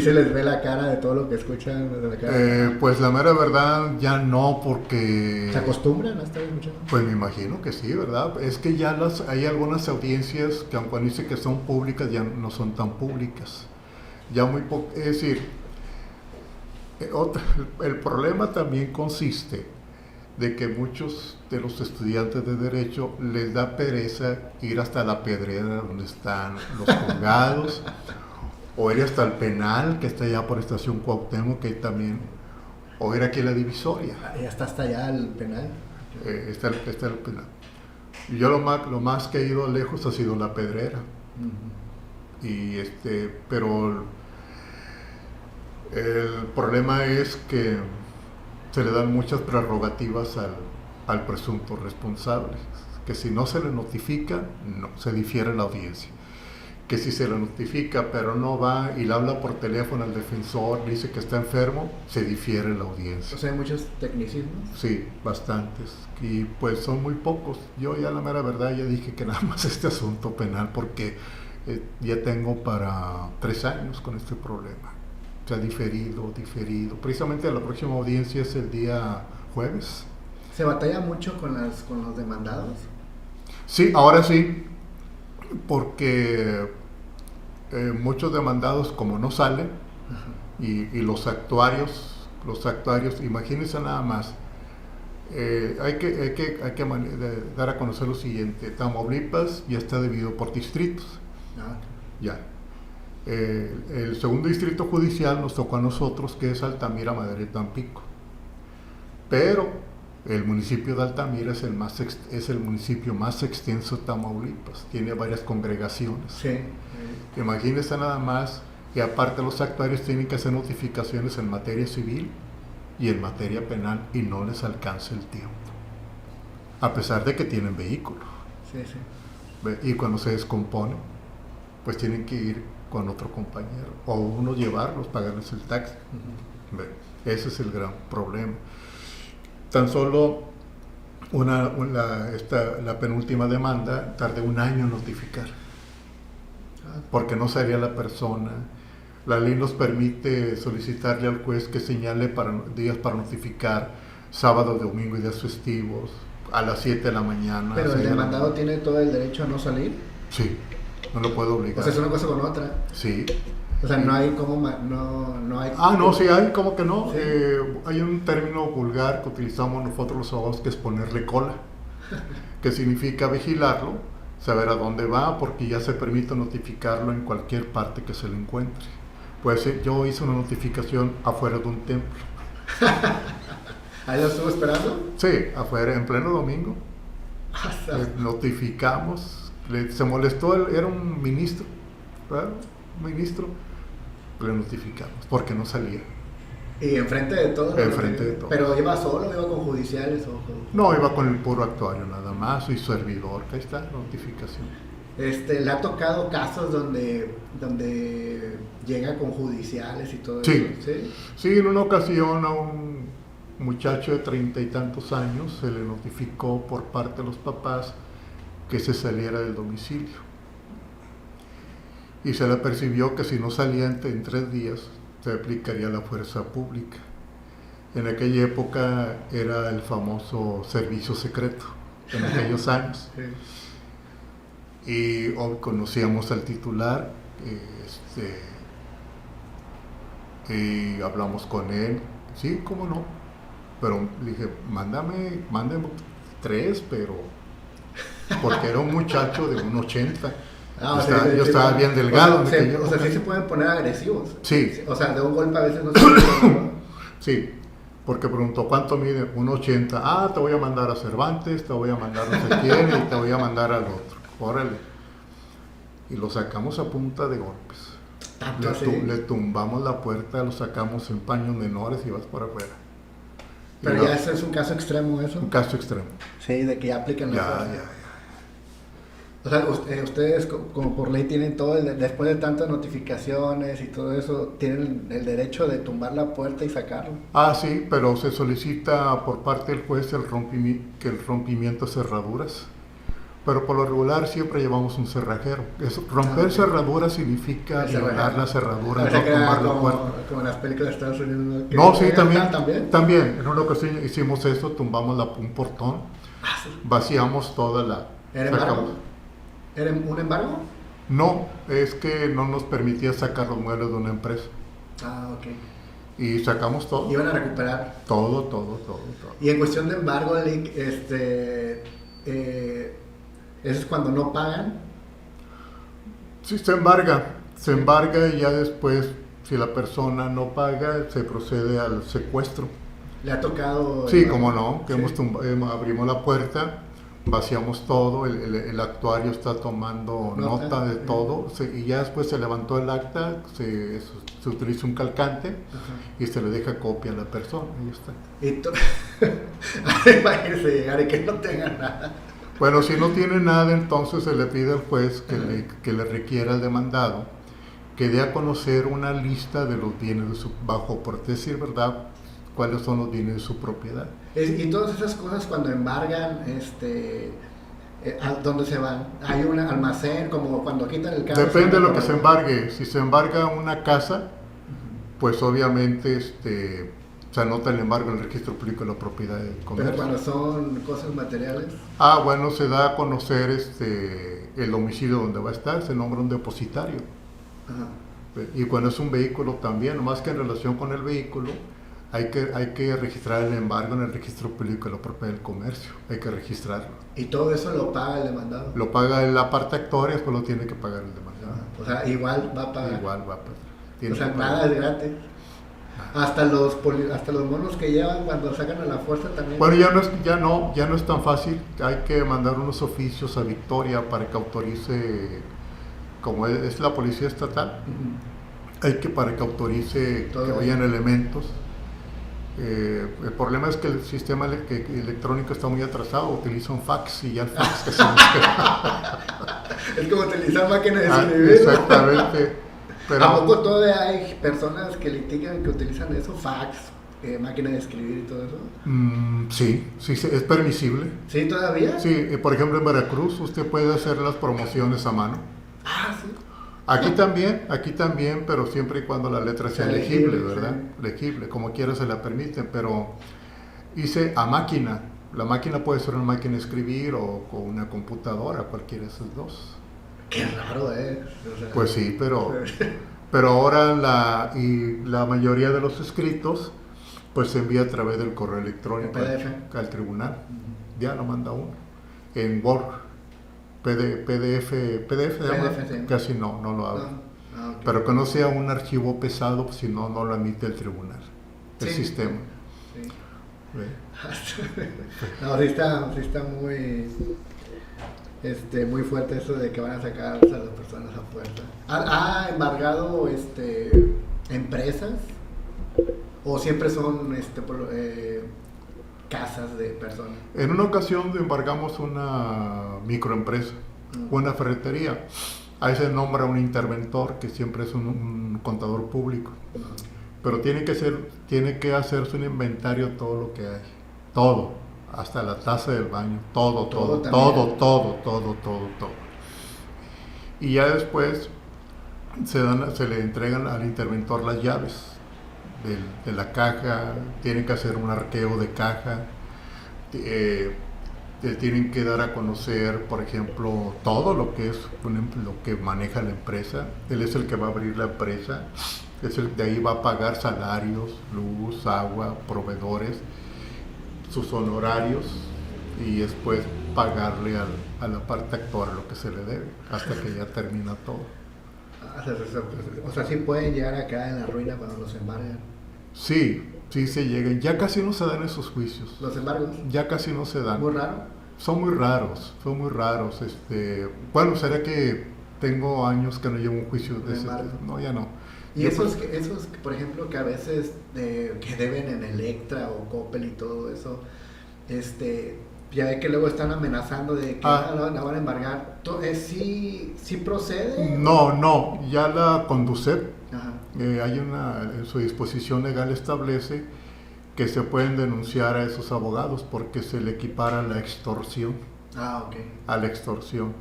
se les ve la cara de todo lo que escuchan desde la cara. Pues la mera verdad ya no, porque... ¿Se acostumbran a estar escuchando? Pues me imagino que sí, ¿verdad? Es que ya hay algunas audiencias que aunque dice que son públicas, ya no son tan públicas. Ya muy poco... Es decir, el problema también consiste de que muchos de los estudiantes de Derecho les da pereza ir hasta la Pedrera donde están los juzgados o ir hasta el penal que está allá por Estación Cuauhtémoc, que también, o ir aquí a la Divisoria. ¿Y hasta allá el penal? Está el penal. Y yo lo más que he ido lejos ha sido La Pedrera. Y pero el problema es que se le dan muchas prerrogativas al presunto responsable, que si no se le notifica, no, se difiere la audiencia. Que si se le notifica pero no va y le habla por teléfono al defensor, dice que está enfermo, se difiere la audiencia. O sea, hay muchos tecnicismos. Sí, bastantes. Y pues son muy pocos. Yo ya la mera verdad ya dije que nada más este asunto penal porque ya tengo para 3 años con este problema. O sea, diferido. Precisamente la próxima audiencia es el día jueves. ¿Se batalla mucho con los demandados? Sí, ahora sí, porque muchos demandados como no salen y los actuarios, imagínense nada más, hay que dar a conocer lo siguiente: Tamaulipas ya está dividido por distritos. Ya. El segundo distrito judicial nos tocó a nosotros, que es Altamira, Madero y Tampico. Pero el municipio de Altamira es el municipio más extenso de Tamaulipas. Tiene varias congregaciones. Sí. Imagínense nada más que aparte los actuarios tienen que hacer notificaciones en materia civil y en materia penal y no les alcanza el tiempo. A pesar de que tienen vehículo. Sí, sí. Y cuando se descompone, pues tienen que ir con otro compañero o uno llevarlos, pagarles el taxi. Ese es el gran problema. Tan solo la penúltima demanda tardé 1 año en notificar porque no salía la persona. La ley nos permite solicitarle al juez que señale días para notificar: sábado, domingo y días festivos a las 7 de la mañana. Pero el demandado tiene todo el derecho a no salir. Sí, no lo puedo obligar. O sea, es una cosa con otra. Sí. O sea, no hay como... no hay... No, sí hay, como que no. Sí. Hay un término vulgar que utilizamos nosotros los abogados, que es ponerle cola, que significa vigilarlo, saber a dónde va, porque ya se permite notificarlo en cualquier parte que se le encuentre. Pues yo hice una notificación afuera de un templo. ¿Ahí lo estuvo esperando? Sí, afuera, en pleno domingo. Notificamos, se molestó, era un ministro, ¿verdad? Le notificamos porque no salía. ¿Y enfrente de todo? Enfrente de todo. ¿Pero iba solo, iba con judiciales o...? No, iba con el puro actuario nada más y servidor. Ahí está la notificación. ¿Le ha tocado casos donde llega con judiciales y todo Sí. eso? Sí. Sí, en una ocasión a un muchacho de 30 y tantos años se le notificó por parte de los papás que se saliera del domicilio. Y se le percibió que si no salía en 3 días, se aplicaría la fuerza pública. En aquella época era el famoso servicio secreto, en aquellos años. Sí. Y conocíamos al titular, y hablamos con él. Sí, cómo no. Pero le dije, mándame 3, pero... porque era un muchacho de 1.80. Yo estaba bien delgado. O sea, sí se pueden poner agresivos. Sí. O sea, de un golpe a veces no se puede. Sí, porque preguntó, ¿cuánto mide? 1.80. Te voy a mandar a Cervantes, te voy a mandar a no sé quién y te voy a mandar al otro. Órale. Y lo sacamos a punta de golpes. Le tumbamos la puerta, lo sacamos en paños menores y vas por afuera. Pero ya ese es un caso extremo, eso. Un caso extremo. Sí, de que ya aplican la fuerza. Ya. O sea, ustedes como por ley tienen todo, después de tantas notificaciones y todo eso, tienen el derecho de tumbar la puerta y sacarlo. Sí, pero se solicita por parte del juez el rompimiento de cerraduras. Pero por lo regular siempre llevamos un cerrajero. Romper cerraduras significa violar la cerradura, no tumbar la puerta. Como en las películas de Estados Unidos. No, sí, también. En una ocasión hicimos eso, tumbamos un portón, vaciamos toda la... ¿Era embargo? ¿Era un embargo? No, es que no nos permitía sacar los muebles de una empresa. Ok. Y sacamos todo. Iban a recuperar. Todo. Y en cuestión de embargo, Lick, ¿eso es cuando no pagan? Sí, se embarga y ya después, si la persona no paga, se procede al secuestro. ¿Le ha tocado? Sí, cómo no, que sí. abrimos la puerta, vaciamos todo, el actuario está tomando nota de todo, y ya después se levantó el acta, se utiliza un calcante. Ajá. Y se le deja copia a la persona, y ya está. Imagínese llegar y que no tenga nada. Bueno, si no tiene nada, entonces se le pide al juez que le requiera al demandado que dé a conocer una lista de los bienes de su, bajo, por decir verdad, cuáles son los bienes de su propiedad. Y todas esas cosas cuando embargan, ¿a dónde se van? ¿Hay un almacén como cuando quitan el carro? Depende de lo que se embargue. Si se embarga una casa, pues obviamente se anota el embargo en el registro público de la propiedad del comercio. Pero cuando son cosas materiales. Bueno, se da a conocer el domicilio donde va a estar, se nombra un depositario. Ajá. Y cuando es un vehículo también, más que en relación con el vehículo, hay que registrar el embargo en el registro público de la propiedad del comercio, hay que registrarlo. ¿Y todo eso lo paga el demandado? Lo paga la parte actuaria, después lo tiene que pagar el demandado. O sea, igual va a pagar. Igual va a pagar. O sea, nada es gratis. Hasta los monos que llevan cuando sacan a la fuerza también. Bueno, ya no es tan fácil. Hay que mandar unos oficios a Victoria para que autorice, como es la policía estatal, para que autorice todo que vayan elementos. El problema es que el sistema electrónico está muy atrasado, utiliza un fax y ya el fax que se Es como utilizar máquina de escribir. Exactamente. Pero, ¿a poco todavía hay personas que litigan que utilizan eso? Fax, máquina de escribir y todo eso. Sí, es permisible. ¿Sí, todavía? Sí, por ejemplo en Veracruz usted puede hacer las promociones a mano. Sí. Aquí también, pero siempre y cuando la letra sea legible, ¿verdad? Sí. Legible, como quiera se la permiten, pero hice a máquina. La máquina puede ser una máquina de escribir o con una computadora, cualquiera de esos dos. Qué raro, O sea, pues sí, pero ahora la mayoría de los escritos pues se envía a través del correo electrónico al tribunal. Ya lo manda uno. En Word. PDF sí. Casi no lo hago. Okay. Pero que no sea un archivo pesado, pues, si no lo emite el tribunal, el sistema. Sí. No, sí está muy fuerte eso de que van a sacar a las personas a fuerza. ¿Ha embargado empresas? ¿O siempre son casas de personas? En una ocasión embargamos una microempresa, una ferretería. Ahí se nombra un interventor que siempre es un contador público. Pero tiene que hacerse un inventario de todo lo que hay. Todo, hasta la taza del baño, todo. Y ya después se le entregan al interventor las llaves de la caja, tienen que hacer un arqueo de caja, tienen que dar a conocer, por ejemplo, todo lo que es lo que maneja la empresa. Él es el que va a abrir la empresa, de ahí va a pagar salarios, luz, agua, proveedores, sus honorarios, y después pagarle a la parte actual lo que se le debe, hasta que ya termina todo. O sea, sí pueden llegar acá en la ruina cuando los embargan. Sí se llegan. Ya casi no se dan esos juicios. ¿Los embargos? Ya casi no se dan. ¿Muy raro? Son muy raros. Bueno, será que tengo años que no llevo un juicio de ese. No, ya no. Y esos, por ejemplo, que a veces que deben en Electra o Coppel y todo eso, ya ve que luego están amenazando de que la van a embargar. ¿Sí procede? No, ya la Conducep, hay en su disposición legal establece que se pueden denunciar a esos abogados porque se le equipara la extorsión. A la extorsión.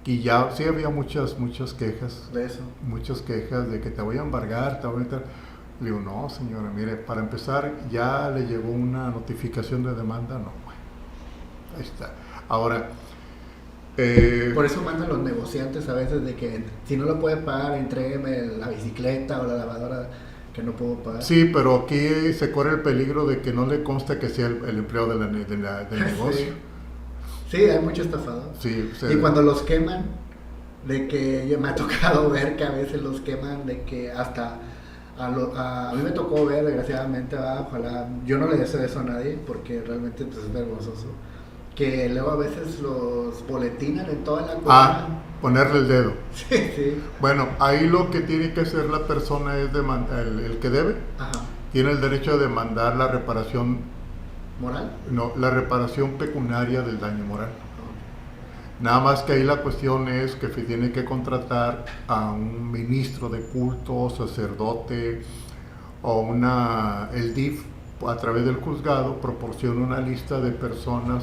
Y ya sí había muchas quejas. De eso. Muchas quejas de que te voy a embargar, te voy a meter. Le digo, no señora, mire, para empezar ya le llegó una notificación de demanda, no. Ahí está. Ahora, por eso mandan los negociantes a veces de que si no lo puede pagar, entrégueme la bicicleta o la lavadora que no puedo pagar. Sí, pero aquí se corre el peligro de que no le consta que sea el empleado del negocio. Sí, hay mucho estafador. Sí, y cuando los queman, de que me ha tocado ver que a veces los queman, de que hasta a mí me tocó ver, desgraciadamente, ojalá, yo no le deseo eso a nadie porque realmente pues, es vergonzoso, que luego a veces los boletinan en toda la Ah, ponerle el dedo. Sí, sí. Bueno, ahí lo que tiene que hacer la persona es el que debe, Ajá. tiene el derecho a demandar la reparación, ¿Moral? no, la reparación pecuniaria del daño moral. Nada más que ahí la cuestión es que se tiene que contratar a un ministro de culto, sacerdote o el DIF a través del juzgado proporciona una lista de personas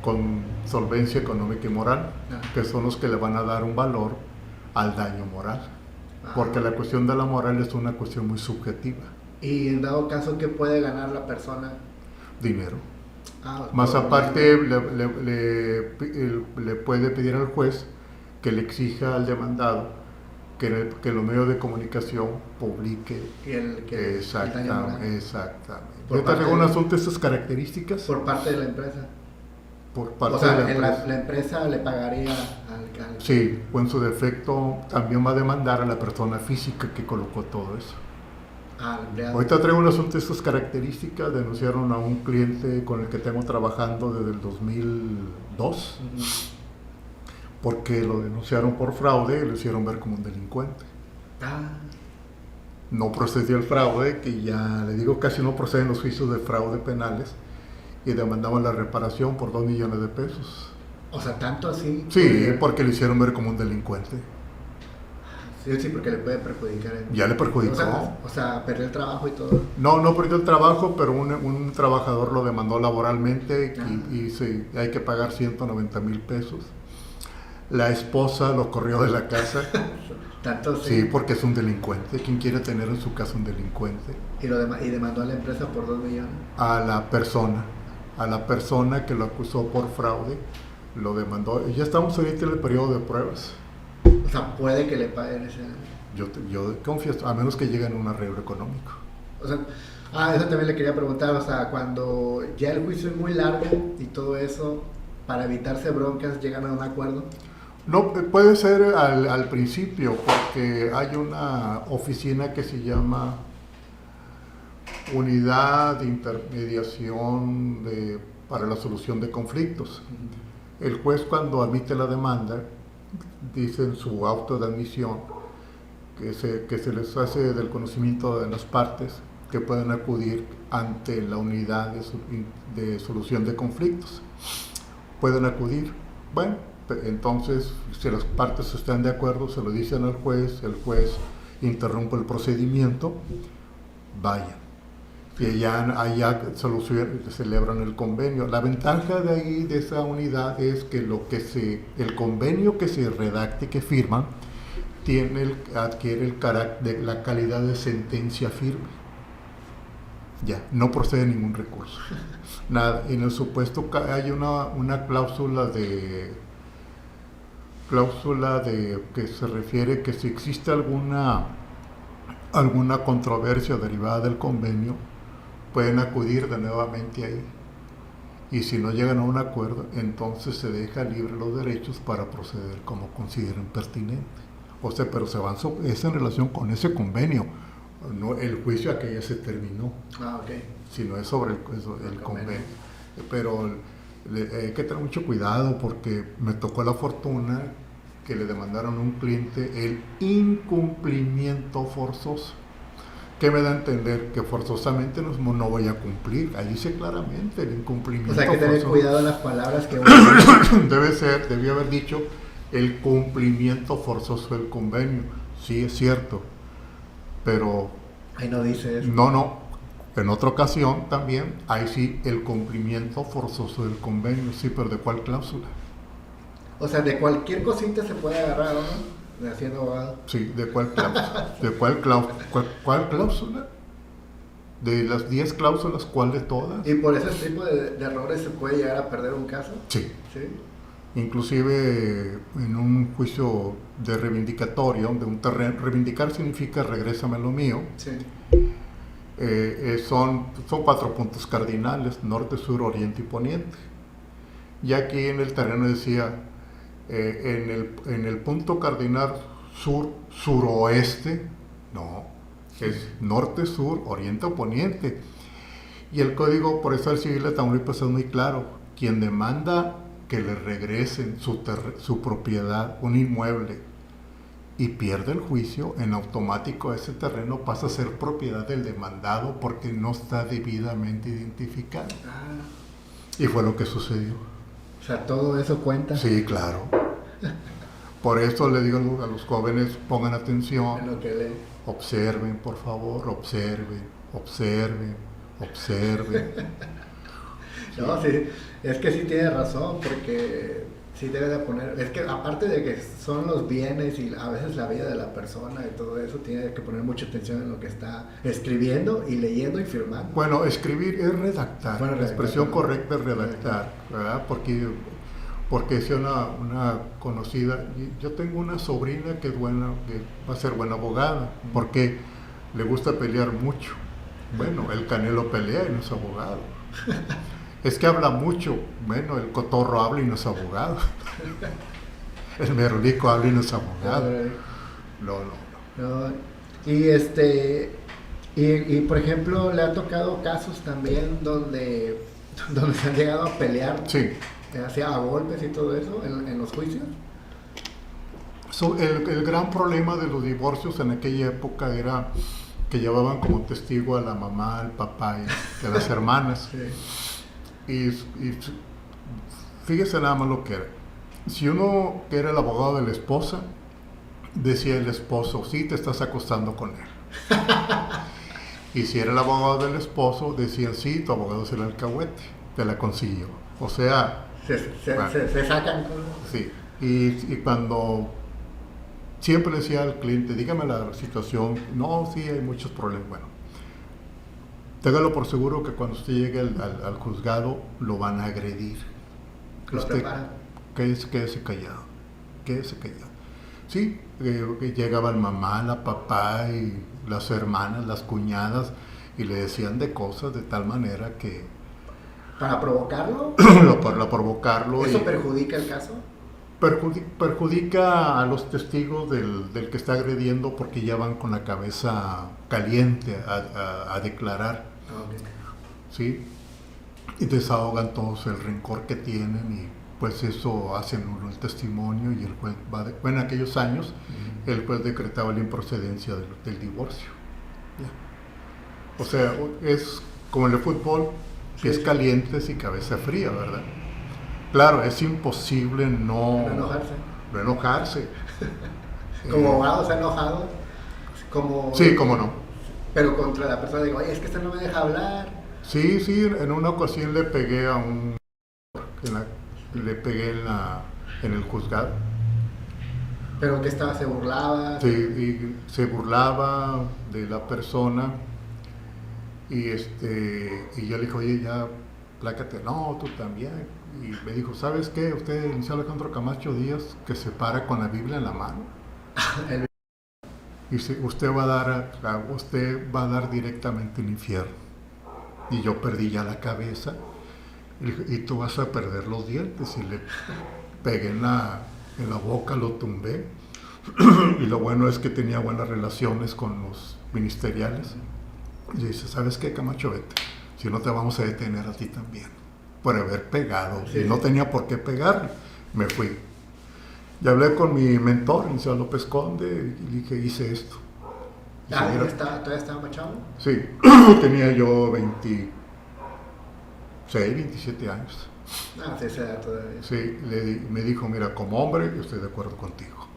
con solvencia económica y moral, que son los que le van a dar un valor al daño moral. Porque la cuestión de la moral es una cuestión muy subjetiva. Y en dado caso, ¿qué puede ganar la persona? Dinero. Más aparte, le puede pedir al juez que le exija al demandado que los medios de comunicación publique. Exactamente. Yo te traigo un asunto de estas características. Por parte de la empresa. Por parte o sea, de la empresa. La empresa le pagaría al... Sí, o en su defecto también va a demandar a la persona física que colocó todo eso. Ahorita traigo un asunto de estas características. Denunciaron a un cliente con el que tengo trabajando desde el 2002 porque lo denunciaron por fraude y lo hicieron ver como un delincuente. No procedió el fraude, que ya le digo casi no proceden los juicios de fraude penales, y demandamos la reparación por 2 millones de pesos. O sea, tanto así. Sí, porque lo hicieron ver como un delincuente. Sí, porque le puede perjudicar. Ya le perjudicó. O sea, perdió el trabajo y todo. No perdió el trabajo, pero un trabajador lo demandó laboralmente y sí, hay que pagar 190 mil pesos. La esposa lo corrió de la casa. ¿Tanto sí? Sí, porque es un delincuente. ¿Quién quiere tener en su casa un delincuente? ¿Y demandó a la empresa por 2 millones? A la persona que lo acusó por fraude, lo demandó. Ya estamos ahorita en el periodo de pruebas. O sea, puede que le paguen ese... Yo confío, a menos que lleguen a un arreglo económico. O sea, eso también le quería preguntar, o sea, cuando ya el juicio es muy largo y todo eso, para evitarse broncas, ¿llegan a un acuerdo? No, puede ser al principio, porque hay una oficina que se llama Unidad de Intermediación para la Solución de Conflictos. El juez, cuando admite la demanda, dice en su auto de admisión que se les hace del conocimiento de las partes que pueden acudir ante la unidad de solución de conflictos. Pueden acudir. Bueno, entonces, si las partes están de acuerdo, se lo dicen al juez, el juez interrumpe el procedimiento, vayan. Y allá celebran el convenio. La ventaja de ahí, de esa unidad, es que el convenio que se redacte, que firman, adquiere el carácter, la calidad de sentencia firme. Ya, no procede ningún recurso. Nada, en el supuesto hay una cláusula de que se refiere que si existe alguna controversia derivada del convenio, pueden acudir de nuevamente ahí. Y si no llegan a un acuerdo, entonces se deja libre los derechos para proceder como consideren pertinente. O sea, pero es en relación con ese convenio, no el juicio a que ya se terminó. Sino es sobre el convenio. Pero hay que tener mucho cuidado, porque me tocó la fortuna que le demandaron a un cliente el incumplimiento forzoso. ¿Qué me da a entender? Que forzosamente no voy a cumplir. Ahí dice claramente el incumplimiento forzoso. O sea, hay que tener cuidado en las palabras que debía haber dicho el cumplimiento forzoso del convenio. Sí, es cierto, pero ahí no dice eso. No, en otra ocasión también, ahí sí, el cumplimiento forzoso del convenio. Sí, pero ¿de cuál cláusula? O sea, de cualquier cosita se puede agarrar, ¿no? De haciendo abogado. Sí, ¿de cuál cláusula? ¿De cuál cláusula? De las 10 cláusulas, ¿cuál de todas? ¿Y por ese tipo de errores se puede llegar a perder un caso? Sí. Inclusive en un juicio de reivindicatorio, de un terreno, reivindicar significa regrésame lo mío. Sí. Son 4 puntos cardinales: norte, sur, oriente y poniente. Y aquí en el terreno decía, en el punto cardinal suroeste, no, es norte, sur, oriente o poniente. Y el código procesal civil de Tamaulipas es muy claro: quien demanda que le regresen su propiedad, un inmueble, y pierde el juicio, en automático ese terreno pasa a ser propiedad del demandado porque no está debidamente identificado. Y fue lo que sucedió. O sea, todo eso cuenta. Sí, claro. Por eso le digo a los jóvenes, pongan En atención, lo que lee. observen, por favor, observen, observen, observen. No, sí, es que sí tiene razón, porque sí debe de poner, es que aparte de que son los bienes y a veces la vida de la persona y todo eso, tiene que poner mucha atención en lo que está escribiendo y leyendo y firmando. Bueno, escribir es redactar, Bueno, la expresión redactar, correcta es redactar, ¿verdad? Porque es una conocida, yo tengo una sobrina que es buena, que va a ser buena abogada, porque le gusta pelear mucho. Bueno, el Canelo pelea y no es abogado. Es que habla mucho. Bueno, el Cotorro habla y no es abogado. El Merolico habla y no es abogado. No. Y por ejemplo, le ha tocado casos también donde se han llegado a pelear, Sí. Hacia a golpes y todo eso en los juicios. El gran problema de los divorcios en aquella época era que llevaban como testigo a la mamá, al papá y a las hermanas. Sí. Y fíjese nada más lo que era. Si uno que era el abogado de la esposa, decía el esposo, sí, te estás acostando con él. Y si era el abogado del esposo, decían, sí, tu abogado es el alcahuete, te la consiguió. O sea... Se sacan cosas. Sí, y cuando siempre le decía al cliente, dígame la situación, no, sí, hay muchos problemas. Bueno, téngalo por seguro que cuando usted llegue al juzgado lo van a agredir. Lo preparan. Quédese callado, quédese callado. Sí, que llegaban mamá, la papá y las hermanas, las cuñadas, y le decían de cosas de tal manera que... ¿Para provocarlo? Para provocarlo. ¿Eso perjudica el caso? Perjudica a los testigos del que está agrediendo porque ya van con la cabeza caliente a declarar. Okay. ¿Sí? Y desahogan todos el rencor que tienen y pues eso hacen nulo el testimonio y el juez en aquellos años el juez decretaba la improcedencia del divorcio. Yeah. O sea, es como en el fútbol, que es calientes y cabeza fría, ¿verdad? Claro, es imposible no enojarse. Como abogado se ha enojado. Sí, cómo no. Pero contra la persona digo, oye, es que esta no me deja hablar. Sí, en una ocasión le pegué a un... le pegué en el juzgado. ¿Pero que estaba? ¿Se burlaba? Sí, y se burlaba de la persona. Y yo le dije, oye, ya, plácate. No, tú también. Y me dijo, ¿sabes qué? Usted, el licenciado Alejandro Camacho Díaz, que se para con la Biblia en la mano. Y usted va a dar directamente al infierno. Y yo perdí ya la cabeza. Y tú vas a perder los dientes. Y le pegué en la boca, lo tumbé. Y lo bueno es que tenía buenas relaciones con los ministeriales. Y dice, ¿sabes qué, Camacho? Vete. Si no te vamos a detener a ti también. Por haber pegado. Sí. Y no tenía por qué pegarle. Me fui. Y hablé con mi mentor, el señor López Conde, y dije, hice esto. ¿Todavía estaba machado? Sí, tenía yo 26, 27 años. Sí, esa edad todavía. Sí, me dijo, mira, como hombre yo estoy de acuerdo contigo,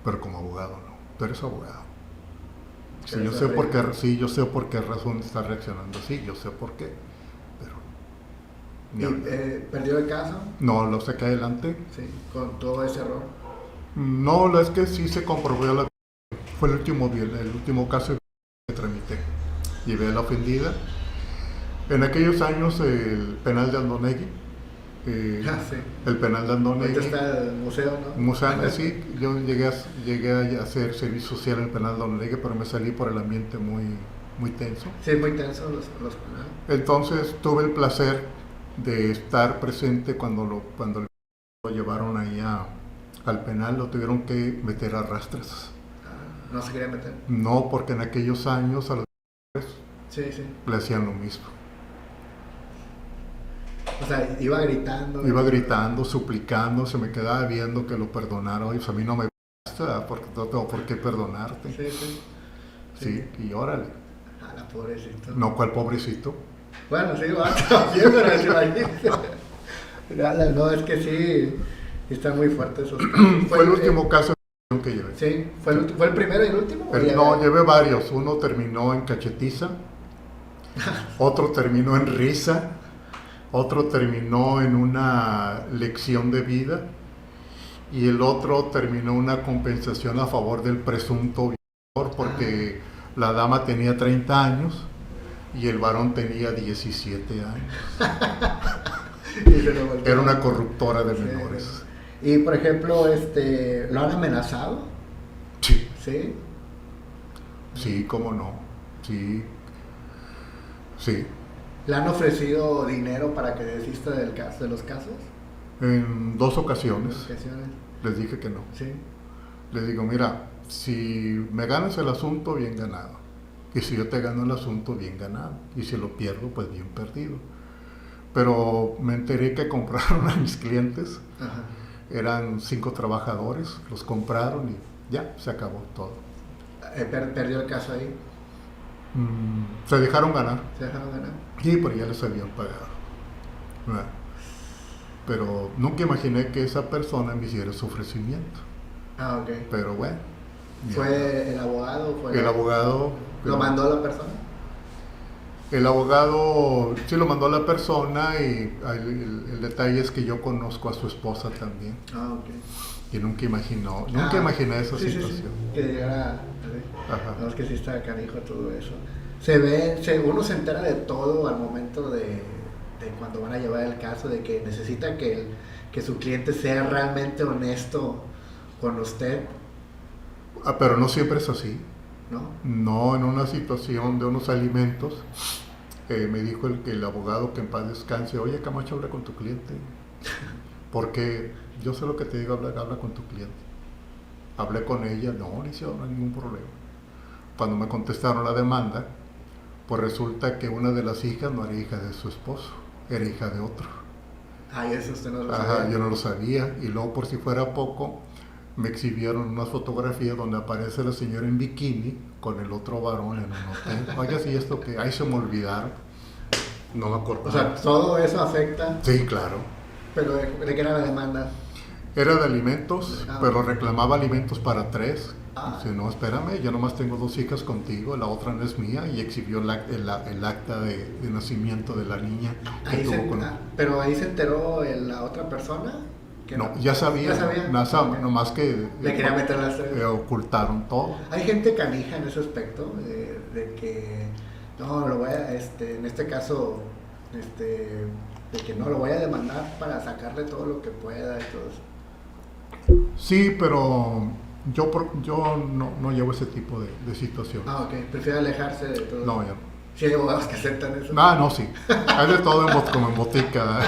pero como abogado no. Tú eres abogado. Sí, yo sé por qué razón está reaccionando así, yo sé por qué. Pero... ¿Perdió el caso? No, lo saqué adelante. Sí, con todo ese error. No, es que sí se comprobó. Fue el último caso que tramité. Llevé a la ofendida. En aquellos años el penal de Andonegui. Sí. El penal de Andonegui. Ahorita está el museo, ¿no? Museo, sí. Yo llegué a hacer servicio social en el penal de Andonegui, pero me salí por el ambiente muy tenso. Sí, muy tenso los penales. Entonces tuve el placer de estar presente cuando lo llevaron ahí al penal, lo tuvieron que meter a rastras. ¿No se quería meter? No, porque en aquellos años a los sí. le hacían lo mismo. O sea, iba gritando. Iba gritando, suplicando, se me quedaba viendo que lo perdonara. Oye, pues a mí no me basta, porque no tengo por qué perdonarte. Sí, sí. Sí, y órale. A la pobrecito. No, ¿cuál pobrecito? Bueno, sí, va también, pero se imagínate. No, es que sí, están muy fuertes esos casos. Fue el último caso que llevé. Sí, ¿fue el primero y el último? No, llevé varios. Uno terminó en cachetiza, otro terminó en risa, otro terminó en una lección de vida y el otro terminó una compensación a favor del presunto violador porque la dama tenía 30 años y el varón tenía 17 años. Era una corruptora de menores. Y por ejemplo, ¿lo han amenazado? Sí. ¿Sí? Sí, cómo no. Sí. Sí. ¿Le han ofrecido dinero para que desista de los casos? En 2 ocasiones. Ocasiones. Les dije que no. Sí. Les digo, mira, si me ganas el asunto, bien ganado. Y si yo te gano el asunto, bien ganado. Y si lo pierdo, pues bien perdido. Pero me enteré que compraron a mis clientes. Ajá. Eran 5 trabajadores, los compraron y ya, se acabó todo. ¿Perdió el caso ahí? Se dejaron ganar. ¿Se dejaron ganar? Sí, pero ya les habían pagado. ¿Verdad? Pero nunca imaginé que esa persona me hiciera ese ofrecimiento. Ah, ok. Pero bueno. ¿Fue el abogado? El abogado... ¿Lo mandó la persona? El abogado sí lo mandó a la persona y el detalle es que yo conozco a su esposa también. Ah, ok. Y nunca imaginé esa situación. Sí. Que llegara... Ajá. No, es que sí está canijo todo eso. Uno se entera de todo al momento de cuando van a llevar el caso, de que necesita que su cliente sea realmente honesto con usted. Pero no siempre es así. ¿No? No, en una situación de unos alimentos, me dijo el abogado, que en paz descanse, oye Camacho, habla con tu cliente. Porque yo sé lo que te digo, habla con tu cliente. Hablé con ella, no hay ningún problema. Cuando me contestaron la demanda, pues resulta que una de las hijas no era hija de su esposo, era hija de otro. Ay, eso usted no lo sabía. sabía. Yo no lo sabía. Y luego, por si fuera poco, me exhibieron unas fotografías donde aparece la señora en bikini con el otro varón en un hotel. Oye, sí, esto que... Ahí se me olvidaron. No me acuerdo. O sea, todo eso afecta. Sí, claro. ¿Pero de qué era la demanda? Era de alimentos, pero reclamaba alimentos para 3. Dice, no, espérame, yo nomás tengo 2 hijas contigo, la otra no es mía, y exhibió el acta de nacimiento de la niña. ¿Pero ahí se enteró la otra persona? No, ya sabía. Nomás que le quería meter las 3. Ocultaron todo. Hay gente canija en ese aspecto, de que no, lo voy a, en este caso, de que no, lo voy a demandar para sacarle todo lo que pueda y todo eso. Sí, pero yo no llevo ese tipo de situaciones. Ah, ok. Prefiero alejarse de todo. No, yo. Sí, hay abogados que aceptan eso. No, sí. Hay de todo como en botica.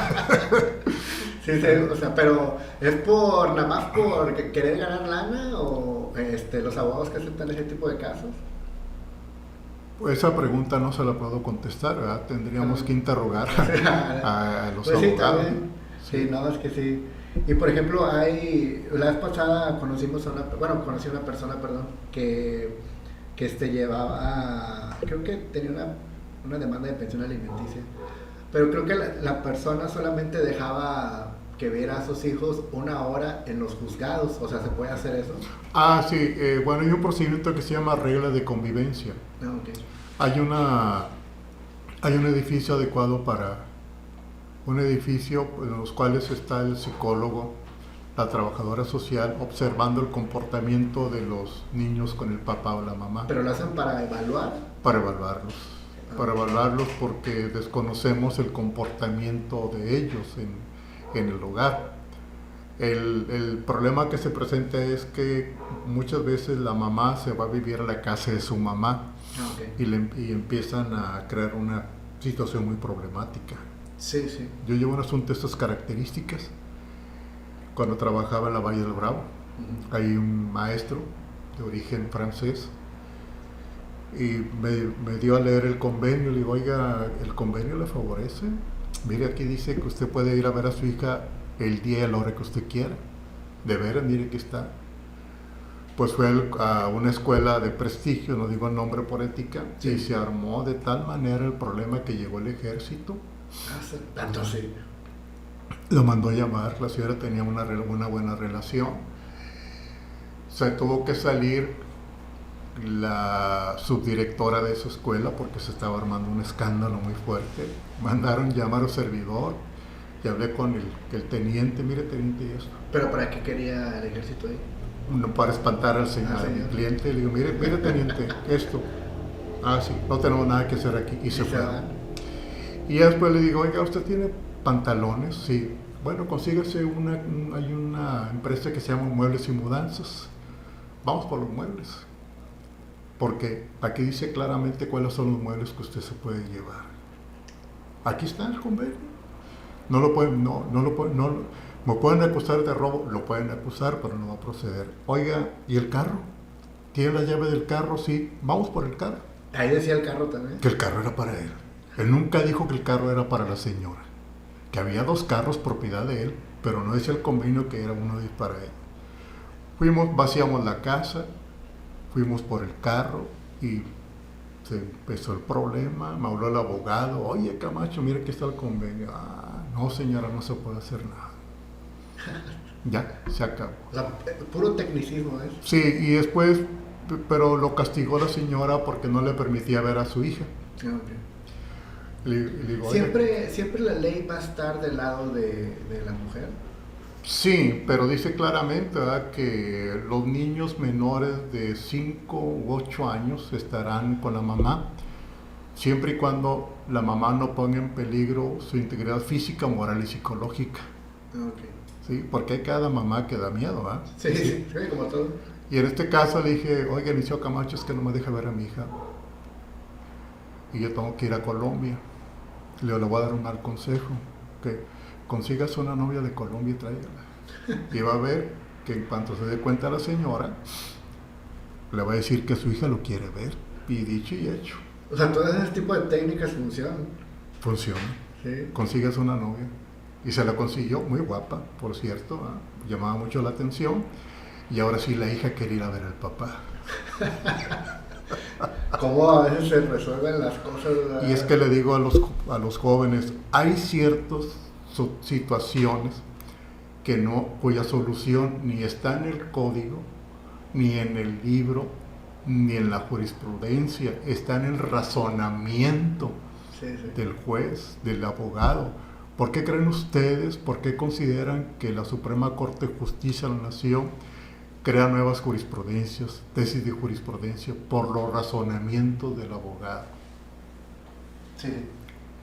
Sí, o sea, pero ¿es nada más por querer ganar lana o los abogados que aceptan ese tipo de casos? Pues esa pregunta no se la puedo contestar, ¿verdad? Tendríamos que interrogar a los pues abogados. Sí, también. Sí, no, es que sí. Y por ejemplo, la vez pasada conocí una persona, que llevaba, creo que tenía una demanda de pensión alimenticia, pero creo que la persona solamente dejaba que viera a sus hijos 1 hora en los juzgados. O sea, ¿se puede hacer eso? Sí, bueno, hay un procedimiento que se llama regla de convivencia. Okay. Hay un edificio adecuado un edificio en los cuales está el psicólogo, la trabajadora social, observando el comportamiento de los niños con el papá o la mamá. ¿Pero lo hacen para evaluar? Para evaluarlos porque desconocemos el comportamiento de ellos en el hogar. El problema que se presenta es que muchas veces la mamá se va a vivir a la casa de su mamá. Okay. y empiezan a crear una situación muy problemática. Sí, sí. Yo llevo un asunto de estas características. Cuando trabajaba en la Valle del Bravo, hay un maestro de origen francés y me dio a leer el convenio. Le digo, oiga, ¿el convenio le favorece? mire, aquí dice que usted puede ir a ver a su hija el día y a la hora que usted quiera. De veras, mire que está. Pues fue a una escuela de prestigio, no digo el nombre por ética, Sí. y se armó de tal manera el problema que llegó el ejército. Tanto sí. Lo mandó a llamar, la señora tenía una buena relación. Se tuvo que salir la subdirectora de esa escuela porque se estaba armando un escándalo muy fuerte. Mandaron llamar al servidor y hablé con el teniente, mire teniente, y esto. ¿Pero para qué quería el ejército ahí? Para espantar al señor, Ah, a mi señor. cliente, le digo, mire teniente, esto. Ah, sí, no tenemos nada que hacer aquí. Y se fue. Y ya después le digo, oiga, ¿usted tiene pantalones? Sí. Bueno, consíguese hay una empresa que se llama Muebles y Mudanzas. Vamos por los muebles. Porque aquí dice claramente cuáles son los muebles que usted se puede llevar. Aquí está el convenio. No lo pueden, no lo pueden, me pueden acusar de robo, lo pueden acusar, pero no va a proceder. Oiga, ¿y el carro? ¿Tiene la llave del carro? Sí, vamos por el carro. Ahí decía el carro también. Que el carro era para él. Él nunca dijo que el carro era para la señora. Que había 2 carros propiedad de él, pero no decía el convenio que era uno para él. Vaciamos la casa, fuimos por el carro y se empezó el problema. Me habló el abogado, oye Camacho, mira que está el convenio. Ah, no señora, no se puede hacer nada. Ya, se acabó. O sea, puro tecnicismo, ¿eh? Sí, y después, pero lo castigó la señora porque no le permitía ver a su hija. Le digo, Siempre la ley va a estar del lado de la mujer. sí, pero dice claramente, ¿verdad?, que los niños menores de 5 u 8 años estarán con la mamá, siempre y cuando la mamá no ponga en peligro su integridad física, moral y psicológica. Okay. ¿Sí? Porque hay cada mamá que da miedo, ¿verdad? Sí, como todo. Y en este caso le dije, oiga, Inicio Camacho, es que no me deja ver a mi hija. Y yo tengo que ir a Colombia. Le voy a dar un mal consejo, que consigas una novia de Colombia y tráigala. Y va a ver que en cuanto se dé cuenta la señora, le va a decir que su hija lo quiere ver. Y dicho y hecho. O sea, todo ese tipo de técnicas funcionan. Funciona. Sí. Consigas una novia. Y se la consiguió, muy guapa, por cierto, ¿eh? Llamaba mucho la atención. Y ahora sí la hija quería ir a ver al papá. ¿Cómo a veces se resuelven las cosas? ¿Verdad? Y es que le digo a los jóvenes, hay ciertas situaciones cuya solución ni está en el código, ni en el libro, ni en la jurisprudencia, está en el razonamiento del juez, del abogado. ¿Por qué creen ustedes, por qué consideran que la Suprema Corte de Justicia de la Nación crea nuevas jurisprudencias, tesis de jurisprudencia, por los razonamientos del abogado? Sí.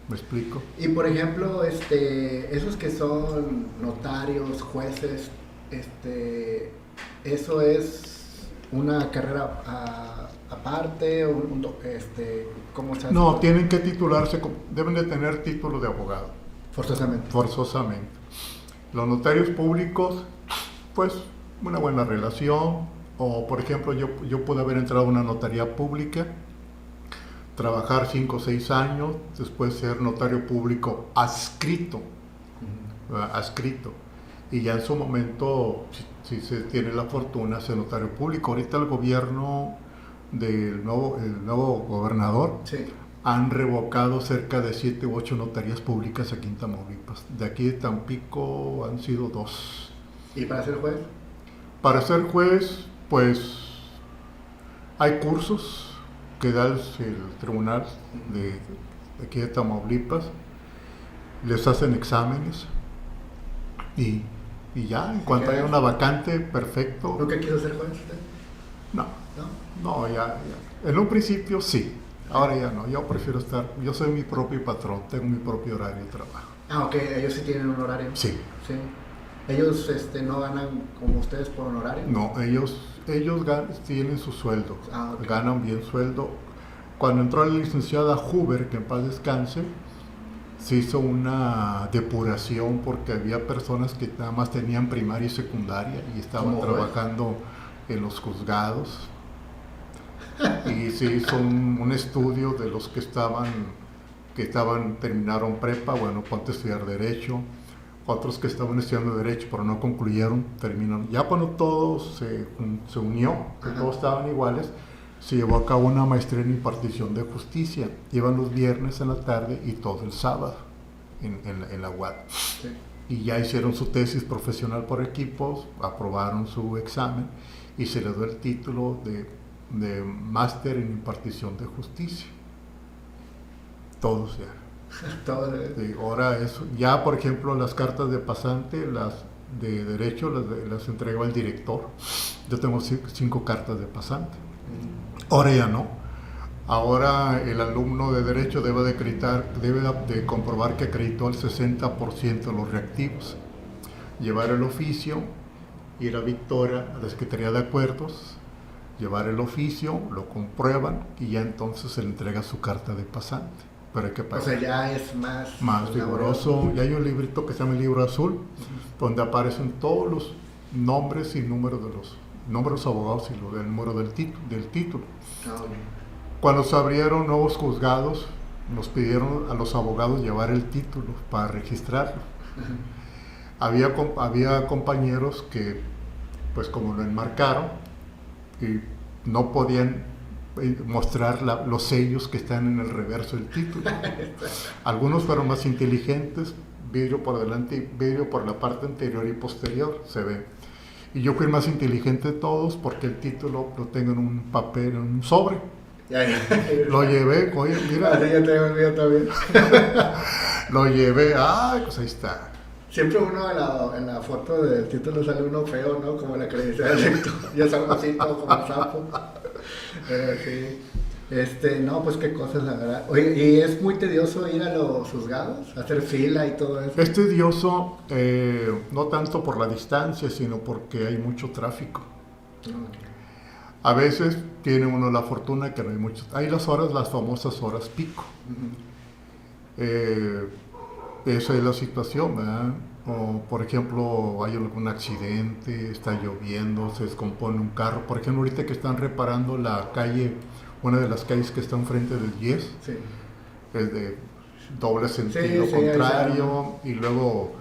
¿Me explico? Y por ejemplo, esos que son notarios, jueces, eso es una carrera aparte, ¿cómo se hace? No, tienen que titularse, deben de tener título de abogado. Forzosamente. Forzosamente. Los notarios públicos, pues, una buena relación, o por ejemplo, yo pude haber entrado a una notaría pública, trabajar 5 o 6 años, después ser notario público adscrito, adscrito, y ya en su momento, si se tiene la fortuna, ser notario público. Ahorita el gobierno el nuevo gobernador, sí, han revocado cerca de 7 u 8 notarías públicas aquí en Tamaulipas. De aquí de Tampico han sido 2. ¿Y para ser juez? Para ser juez, pues hay cursos que da el tribunal de aquí de Tamaulipas, les hacen exámenes y ya, en cuanto haya una vacante, perfecto. ¿Nunca quiso ser juez usted? No, ya. En un principio sí, ahora ya no, yo prefiero yo soy mi propio patrón, tengo mi propio horario de trabajo. Ah, ok, ellos sí tienen un horario. Sí. ¿Ellos no ganan como ustedes por honorario? No, ellos tienen su sueldo, okay. Ganan bien sueldo. Cuando entró la licenciada Huber, que en paz descanse, se hizo una depuración porque había personas que nada más tenían primaria y secundaria y estaban trabajando en los juzgados. Y se hizo un estudio de los que estaban que terminaron prepa, bueno, ponte a estudiar Derecho. Otros que estaban estudiando Derecho pero no concluyeron, terminaron. Ya cuando todo se unió, que todos estaban iguales, se llevó a cabo una maestría en impartición de justicia. Iban los viernes en la tarde y todo el sábado en la UAD. Sí. Y ya hicieron su tesis profesional por equipos, aprobaron su examen y se les dio el título de máster en impartición de justicia. Todos ya. Sí, ahora eso, ya por ejemplo las cartas de pasante, las de derecho, las entregó el director. Yo tengo 5 cartas de pasante. Ahora ya no. Ahora el alumno de derecho debe de comprobar que acreditó el 60% de los reactivos, llevar el oficio, ir a Victoria, a la Secretaría de Acuerdos, llevar el oficio, lo comprueban y ya entonces se le entrega su carta de pasante. Pero hay que pagar. O sea, ya es más riguroso. Ya hay un librito que se llama el Libro Azul, donde aparecen todos los nombres y números de los nombres abogados y el número del título. Cuando se abrieron nuevos juzgados, nos pidieron a los abogados llevar el título para registrarlo. Había compañeros que, pues como lo enmarcaron, y no podían mostrar los sellos que están en el reverso del título. Algunos fueron más inteligentes, vidrio por delante y vidrio por la parte anterior y posterior, se ve. Y yo fui el más inteligente de todos porque el título lo tengo en un papel, en un sobre. Lo llevé, oye, mira. Ya tengo el mío también. Lo llevé, pues ahí está. Siempre uno en la foto del título sale uno feo, ¿no? Como la credencial del lector. Yo salgo así todo como el sapo. Pero sí. No, pues qué cosas, la verdad. Oye, ¿y es muy tedioso ir a los juzgados? ¿Hacer fila y todo eso? Es tedioso, no tanto por la distancia, sino porque hay mucho tráfico. Okay. A veces tiene uno la fortuna que no hay mucho. Hay las famosas horas pico. Esa es la situación, ¿verdad? O, por ejemplo, hay algún accidente, está lloviendo, se descompone un carro. Por ejemplo, ahorita que están reparando la calle, una de las calles que está enfrente del Yes, sí, es de doble sentido contrario, y luego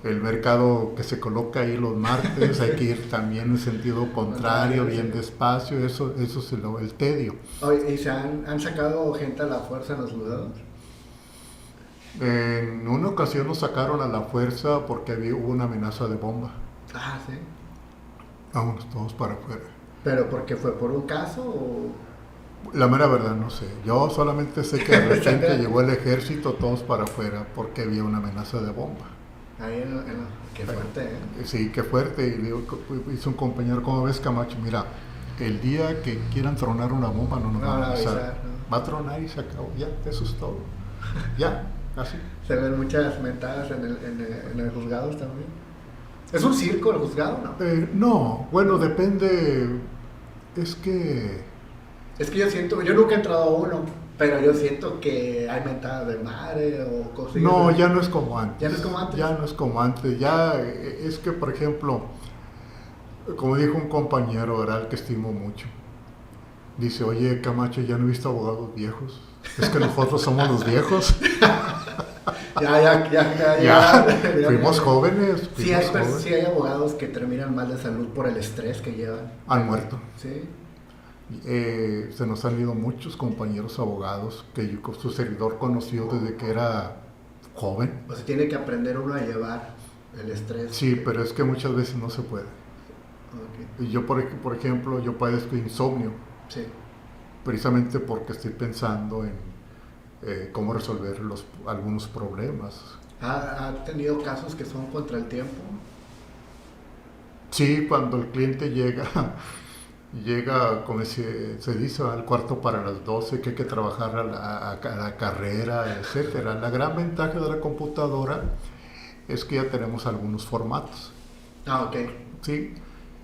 el mercado que se coloca ahí los martes, hay que ir también en sentido contrario, bien despacio, eso es el tedio. Oye, ¿y se han sacado gente a la fuerza en los juzgados? En una ocasión nos sacaron a la fuerza porque hubo una amenaza de bomba. Ah, sí. Vámonos todos para afuera. ¿Pero porque fue por un caso o...? La mera verdad no sé. Yo solamente sé que de repente llegó el ejército todos para afuera porque había una amenaza de bomba. Ahí qué fuerte, ¿eh? Sí, qué fuerte. Y digo, hizo un compañero, ¿cómo ves, Camacho? Mira, el día que quieran tronar una bomba no nos van a avisar. No. Va a tronar y se acabó. Ya, eso es todo. Ya. Así. Se ven muchas mentadas en el juzgado también. ¿Es un circo el juzgado, no? No, bueno, depende. Es que yo nunca he entrado a uno, pero yo siento que hay mentadas de madre o cosas. No, ya no es como antes. ¿Ya no es como antes? Ya no es como antes. Ya es que, por ejemplo, como dijo un compañero, ¿verdad?, que estimo mucho. Dice, oye, Camacho, ya no he visto abogados viejos. Es que nosotros somos los viejos. Ya. Fuimos jóvenes. Sí hay abogados que terminan mal de salud por el estrés que llevan. Han muerto. Sí. Se nos han ido muchos compañeros abogados que yo, su servidor, conoció desde que era joven. O sea, tiene que aprender uno a llevar el estrés. Sí, pero es que muchas veces no se puede. Okay. Y yo, por ejemplo, yo padezco insomnio. Sí. Precisamente porque estoy pensando en cómo resolver algunos problemas. ¿Ha tenido casos que son contra el tiempo? Sí, cuando el cliente llega, como se dice, al cuarto para las 12, que hay que trabajar a la carrera, etcétera. La gran ventaja de la computadora es que ya tenemos algunos formatos. Ah, ok. Sí.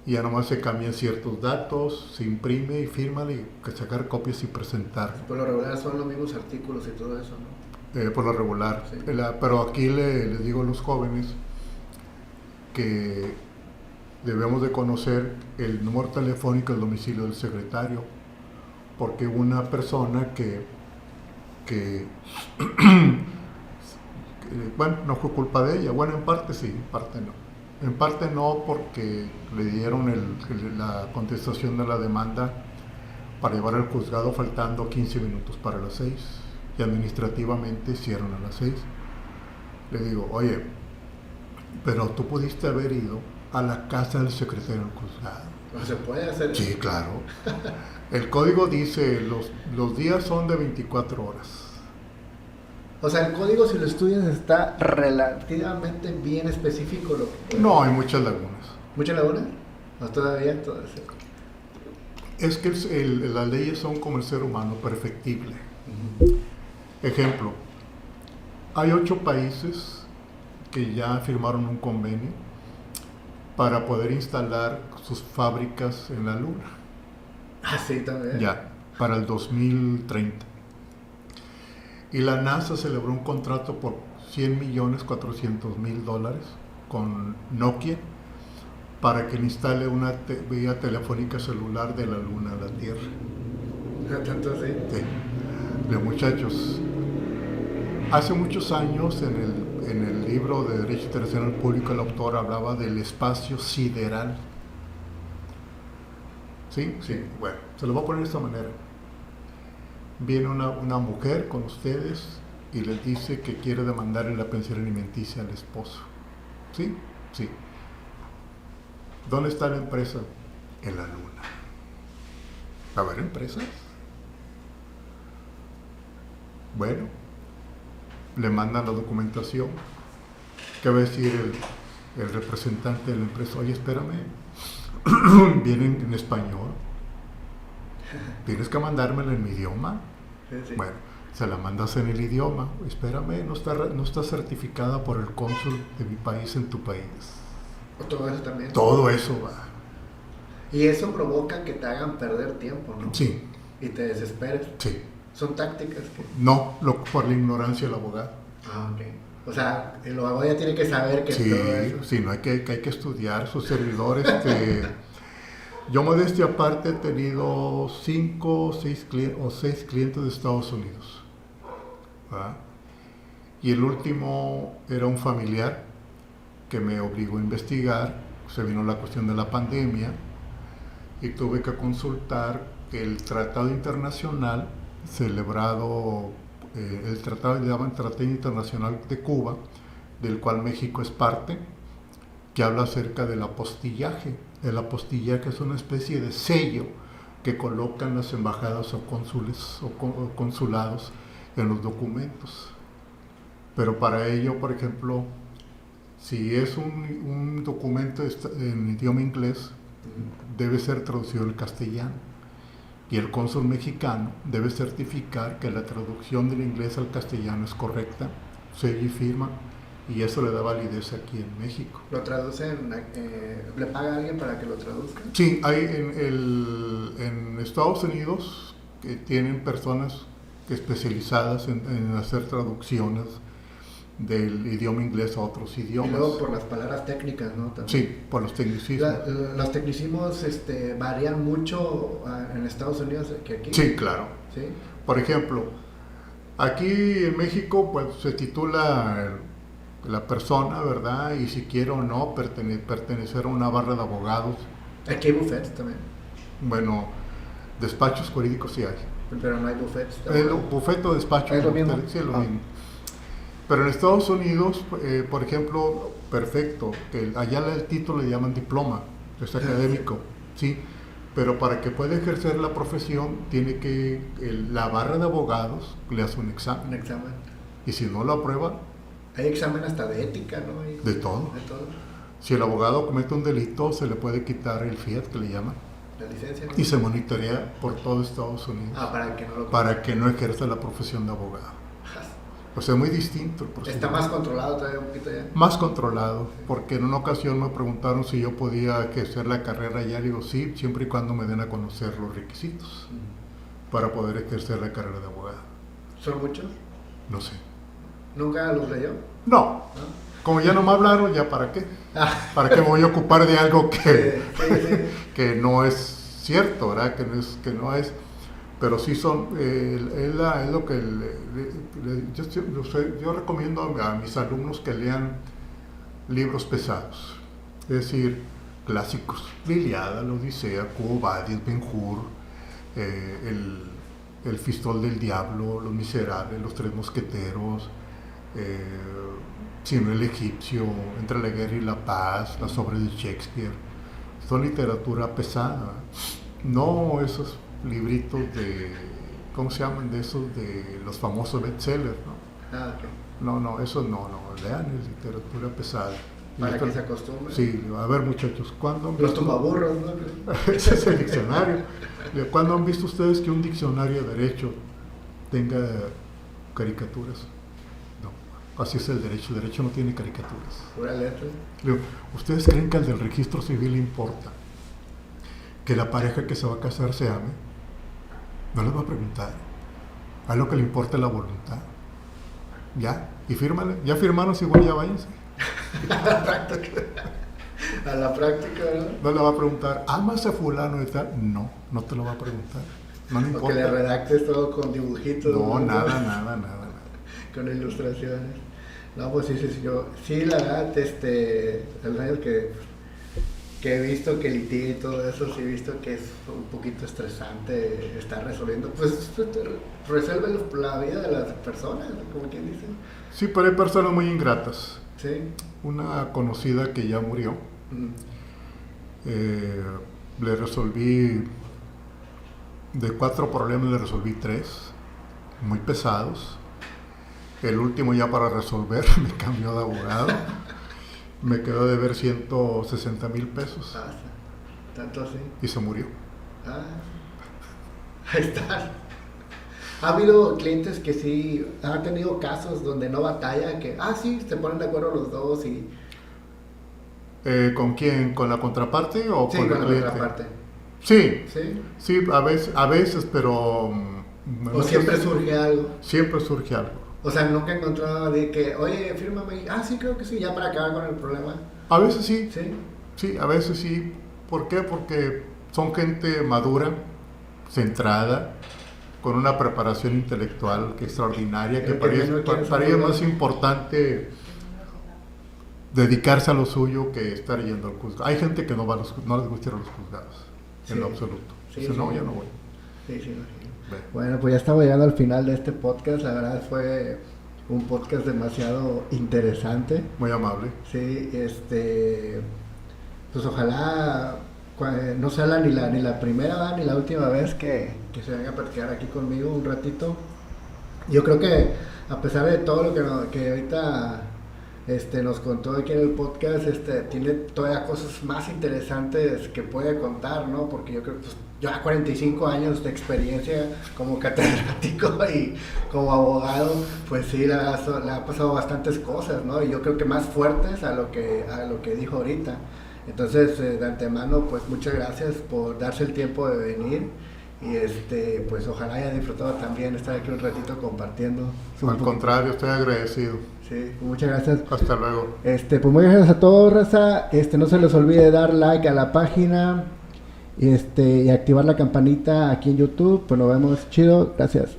Y ya nomás se cambian ciertos datos, se imprime y firman y que sacar copias y presentar. Por lo regular son los mismos artículos y todo eso, ¿no? Por lo regular. Sí. Pero aquí les digo a los jóvenes que debemos de conocer el número telefónico del domicilio del secretario, porque una persona que que, bueno, no fue culpa de ella. Bueno, en parte sí, en parte no. En parte no, porque le dieron la contestación de la demanda para llevar al juzgado faltando 15 minutos para las 6 y administrativamente cierran a las 6. Le digo, oye, pero tú pudiste haber ido a la casa del secretario del juzgado. ¿No se puede hacer eso? Sí, claro. El código dice, los días son de 24 horas. O sea, el código, si lo estudias, está relativamente bien específico. No, hay muchas lagunas. ¿Mucha laguna? ¿O todavía? Todo eso. Es que las leyes son como el ser humano, perfectible. Ejemplo, hay 8 países que ya firmaron un convenio para poder instalar sus fábricas en la Luna. Ah, sí, también. Ya, para el 2030. Y la NASA celebró un contrato por $100.400.000 con Nokia para que le instale una vía telefónica celular de la Luna a la Tierra. ¿Tanto así? Sí. De muchachos, hace muchos años en el libro de Derecho Internacional Público el autor hablaba del espacio sideral. ¿Sí? Sí. Bueno, se lo voy a poner de esta manera. Viene una mujer con ustedes y les dice que quiere demandarle la pensión alimenticia al esposo. ¿Sí? Sí. ¿Dónde está la empresa? En la Luna. ¿Va a haber empresas? Bueno, le mandan la documentación. ¿Qué va a decir el representante de la empresa? Oye, espérame, vienen en español. Tienes que mandármela en mi idioma. Sí. Bueno, se la mandas en el idioma. Espérame, no está certificada por el cónsul de mi país en tu país. Todo eso también. Todo eso va. Y eso provoca que te hagan perder tiempo, ¿no? Sí. Y te desesperes. Sí. Son tácticas que... No, por la ignorancia del abogado. Ah, ok. O sea, el abogado ya tiene que saber que Sí, todo eso... sí, no hay que estudiar sus servidores. Yo, modestia aparte, he tenido 5 o 6 clientes de Estados Unidos. ¿Verdad? Y el último era un familiar que me obligó a investigar. Se vino la cuestión de la pandemia y tuve que consultar el tratado internacional celebrado, el tratado que llaman Tratado Internacional de Cuba, del cual México es parte, que habla acerca del apostillaje. El apostillaje es una especie de sello que colocan las embajadas o cónsules o consulados en los documentos. Pero para ello, por ejemplo, si es un documento en idioma inglés, debe ser traducido al castellano. Y el cónsul mexicano debe certificar que la traducción del inglés al castellano es correcta, sello y firma, y eso le da validez aquí en México. ¿Lo traducen? ¿Le paga a alguien para que lo traduzca? Sí, hay en Estados Unidos que tienen personas especializadas en hacer traducciones del idioma inglés a otros idiomas. Y luego por las palabras técnicas, ¿no? También. Sí, por los tecnicismos. Los tecnicismos varían mucho en Estados Unidos que aquí. Sí, claro. ¿Sí? Por ejemplo, aquí en México pues se titula la persona, ¿verdad? Y si quiere o no pertenecer a una barra de abogados. Aquí hay buffets también. Bueno, despachos jurídicos sí hay. Pero no hay buffets. El bufete o despacho. Es lo mismo. Sí, es lo mismo. Pero en Estados Unidos, por ejemplo, perfecto, que allá el título le llaman diploma, es académico, sí, pero para que pueda ejercer la profesión tiene que, la barra de abogados le hace un examen. Un examen. Y si no lo aprueba, hay examen hasta de ética, ¿no? De todo. De todo. Si el abogado comete un delito, se le puede quitar el fiat, que le llaman, La licencia, ¿no? y se monitorea por todo Estados Unidos. Para que no ejerza la profesión de abogado. O sea, muy distinto el procedimiento. Está más controlado todavía un poquito ya. Más controlado, porque en una ocasión me preguntaron si yo podía ejercer la carrera allá. Digo, sí, siempre y cuando me den a conocer los requisitos para poder ejercer la carrera de abogado. ¿Son muchos? No sé. ¿Nunca los leyó? No. Como ya no me hablaron, ¿ya para qué? ¿Para qué me voy a ocupar de algo que no es cierto, ¿verdad? Que no es. pero sí son, es lo que yo recomiendo a mis alumnos que lean libros pesados, es decir, clásicos, la Ilíada, la Odisea, Quo Vadis, Ben-Hur, el Fistol del Diablo, Los Miserables, Los Tres Mosqueteros, Ciro el Egipcio, Entre la Guerra y la Paz, las obras de Shakespeare. Son literatura pesada, no esos libritos de, ¿cómo se llaman? De esos de los famosos bestsellers, ¿no? Okay. No, esos no, lean, es literatura pesada. Para que se acostumbren. Sí, a ver muchachos, ¿cuándo han Los visto? tumbaburros, ¿no? Ese es el diccionario. ¿Cuándo han visto ustedes que un diccionario de derecho tenga caricaturas? No, así es el derecho no tiene caricaturas. Pura letra. ¿Ustedes creen que al del registro civil importa que la pareja que se va a casar se ame? No les va a preguntar. A lo que le importa es la voluntad. Ya, y fírmale. Ya firmaron, si igual ya váyanse. A la práctica, ¿no? No le va a preguntar, ¿amas a fulano y tal? No te lo va a preguntar. No le importa. O que le redactes todo con dibujitos. No, nada. Con ilustraciones. No, pues sí, la verdad, el año que he visto que litiga y todo eso, sí he visto que es un poquito estresante estar resolviendo, pues resuelve la vida de las personas, como quien dice. Sí, pero hay personas muy ingratas. Sí. Una conocida que ya murió, le resolví, de 4 problemas le resolví 3, muy pesados. El último ya para resolver me cambió de abogado, me quedó de ver 160,000 pesos. Ah, tanto así. Y se murió. Ahí está. Ha habido clientes que sí han tenido casos donde no batalla, que sí, se ponen de acuerdo los dos y... ¿Con quién? ¿Con la contraparte o sí, con con el la cliente? contraparte. Sí, a veces, pero... O siempre surge algo. Siempre surge algo. O sea, nunca he encontrado de que, oye, fírmame. Sí, creo que sí, ya para acabar con el problema. A veces sí. Sí. Sí, a veces sí. ¿Por qué? Porque son gente madura, centrada, con una preparación intelectual que extraordinaria, que para ellos es más importante dedicarse a lo suyo que estar yendo al juzgado. Hay gente que no les gusta ir a los juzgados, en lo absoluto. Dice, no, ya no voy. Sí. Bueno, pues ya estamos llegando al final de este podcast. La verdad fue un podcast demasiado interesante. Muy amable. Sí, pues ojalá no sea ni la primera ni la última vez que se venga a platicar aquí conmigo un ratito. Yo creo que a pesar de todo lo que ahorita nos contó aquí en el podcast, tiene todavía cosas más interesantes que puede contar, ¿no? Porque yo creo que pues, ya 45 años de experiencia como catedrático y como abogado, pues sí, le ha pasado bastantes cosas, ¿no? Y yo creo que más fuertes a lo que dijo ahorita. Entonces, de antemano, pues muchas gracias por darse el tiempo de venir y pues ojalá haya disfrutado también estar aquí un ratito compartiendo. Al contrario, estoy agradecido. Sí, muchas gracias. Hasta luego. Pues muchas gracias a todos, raza. No se les olvide dar like a la página y activar la campanita aquí en YouTube. Pues nos vemos. Chido, gracias.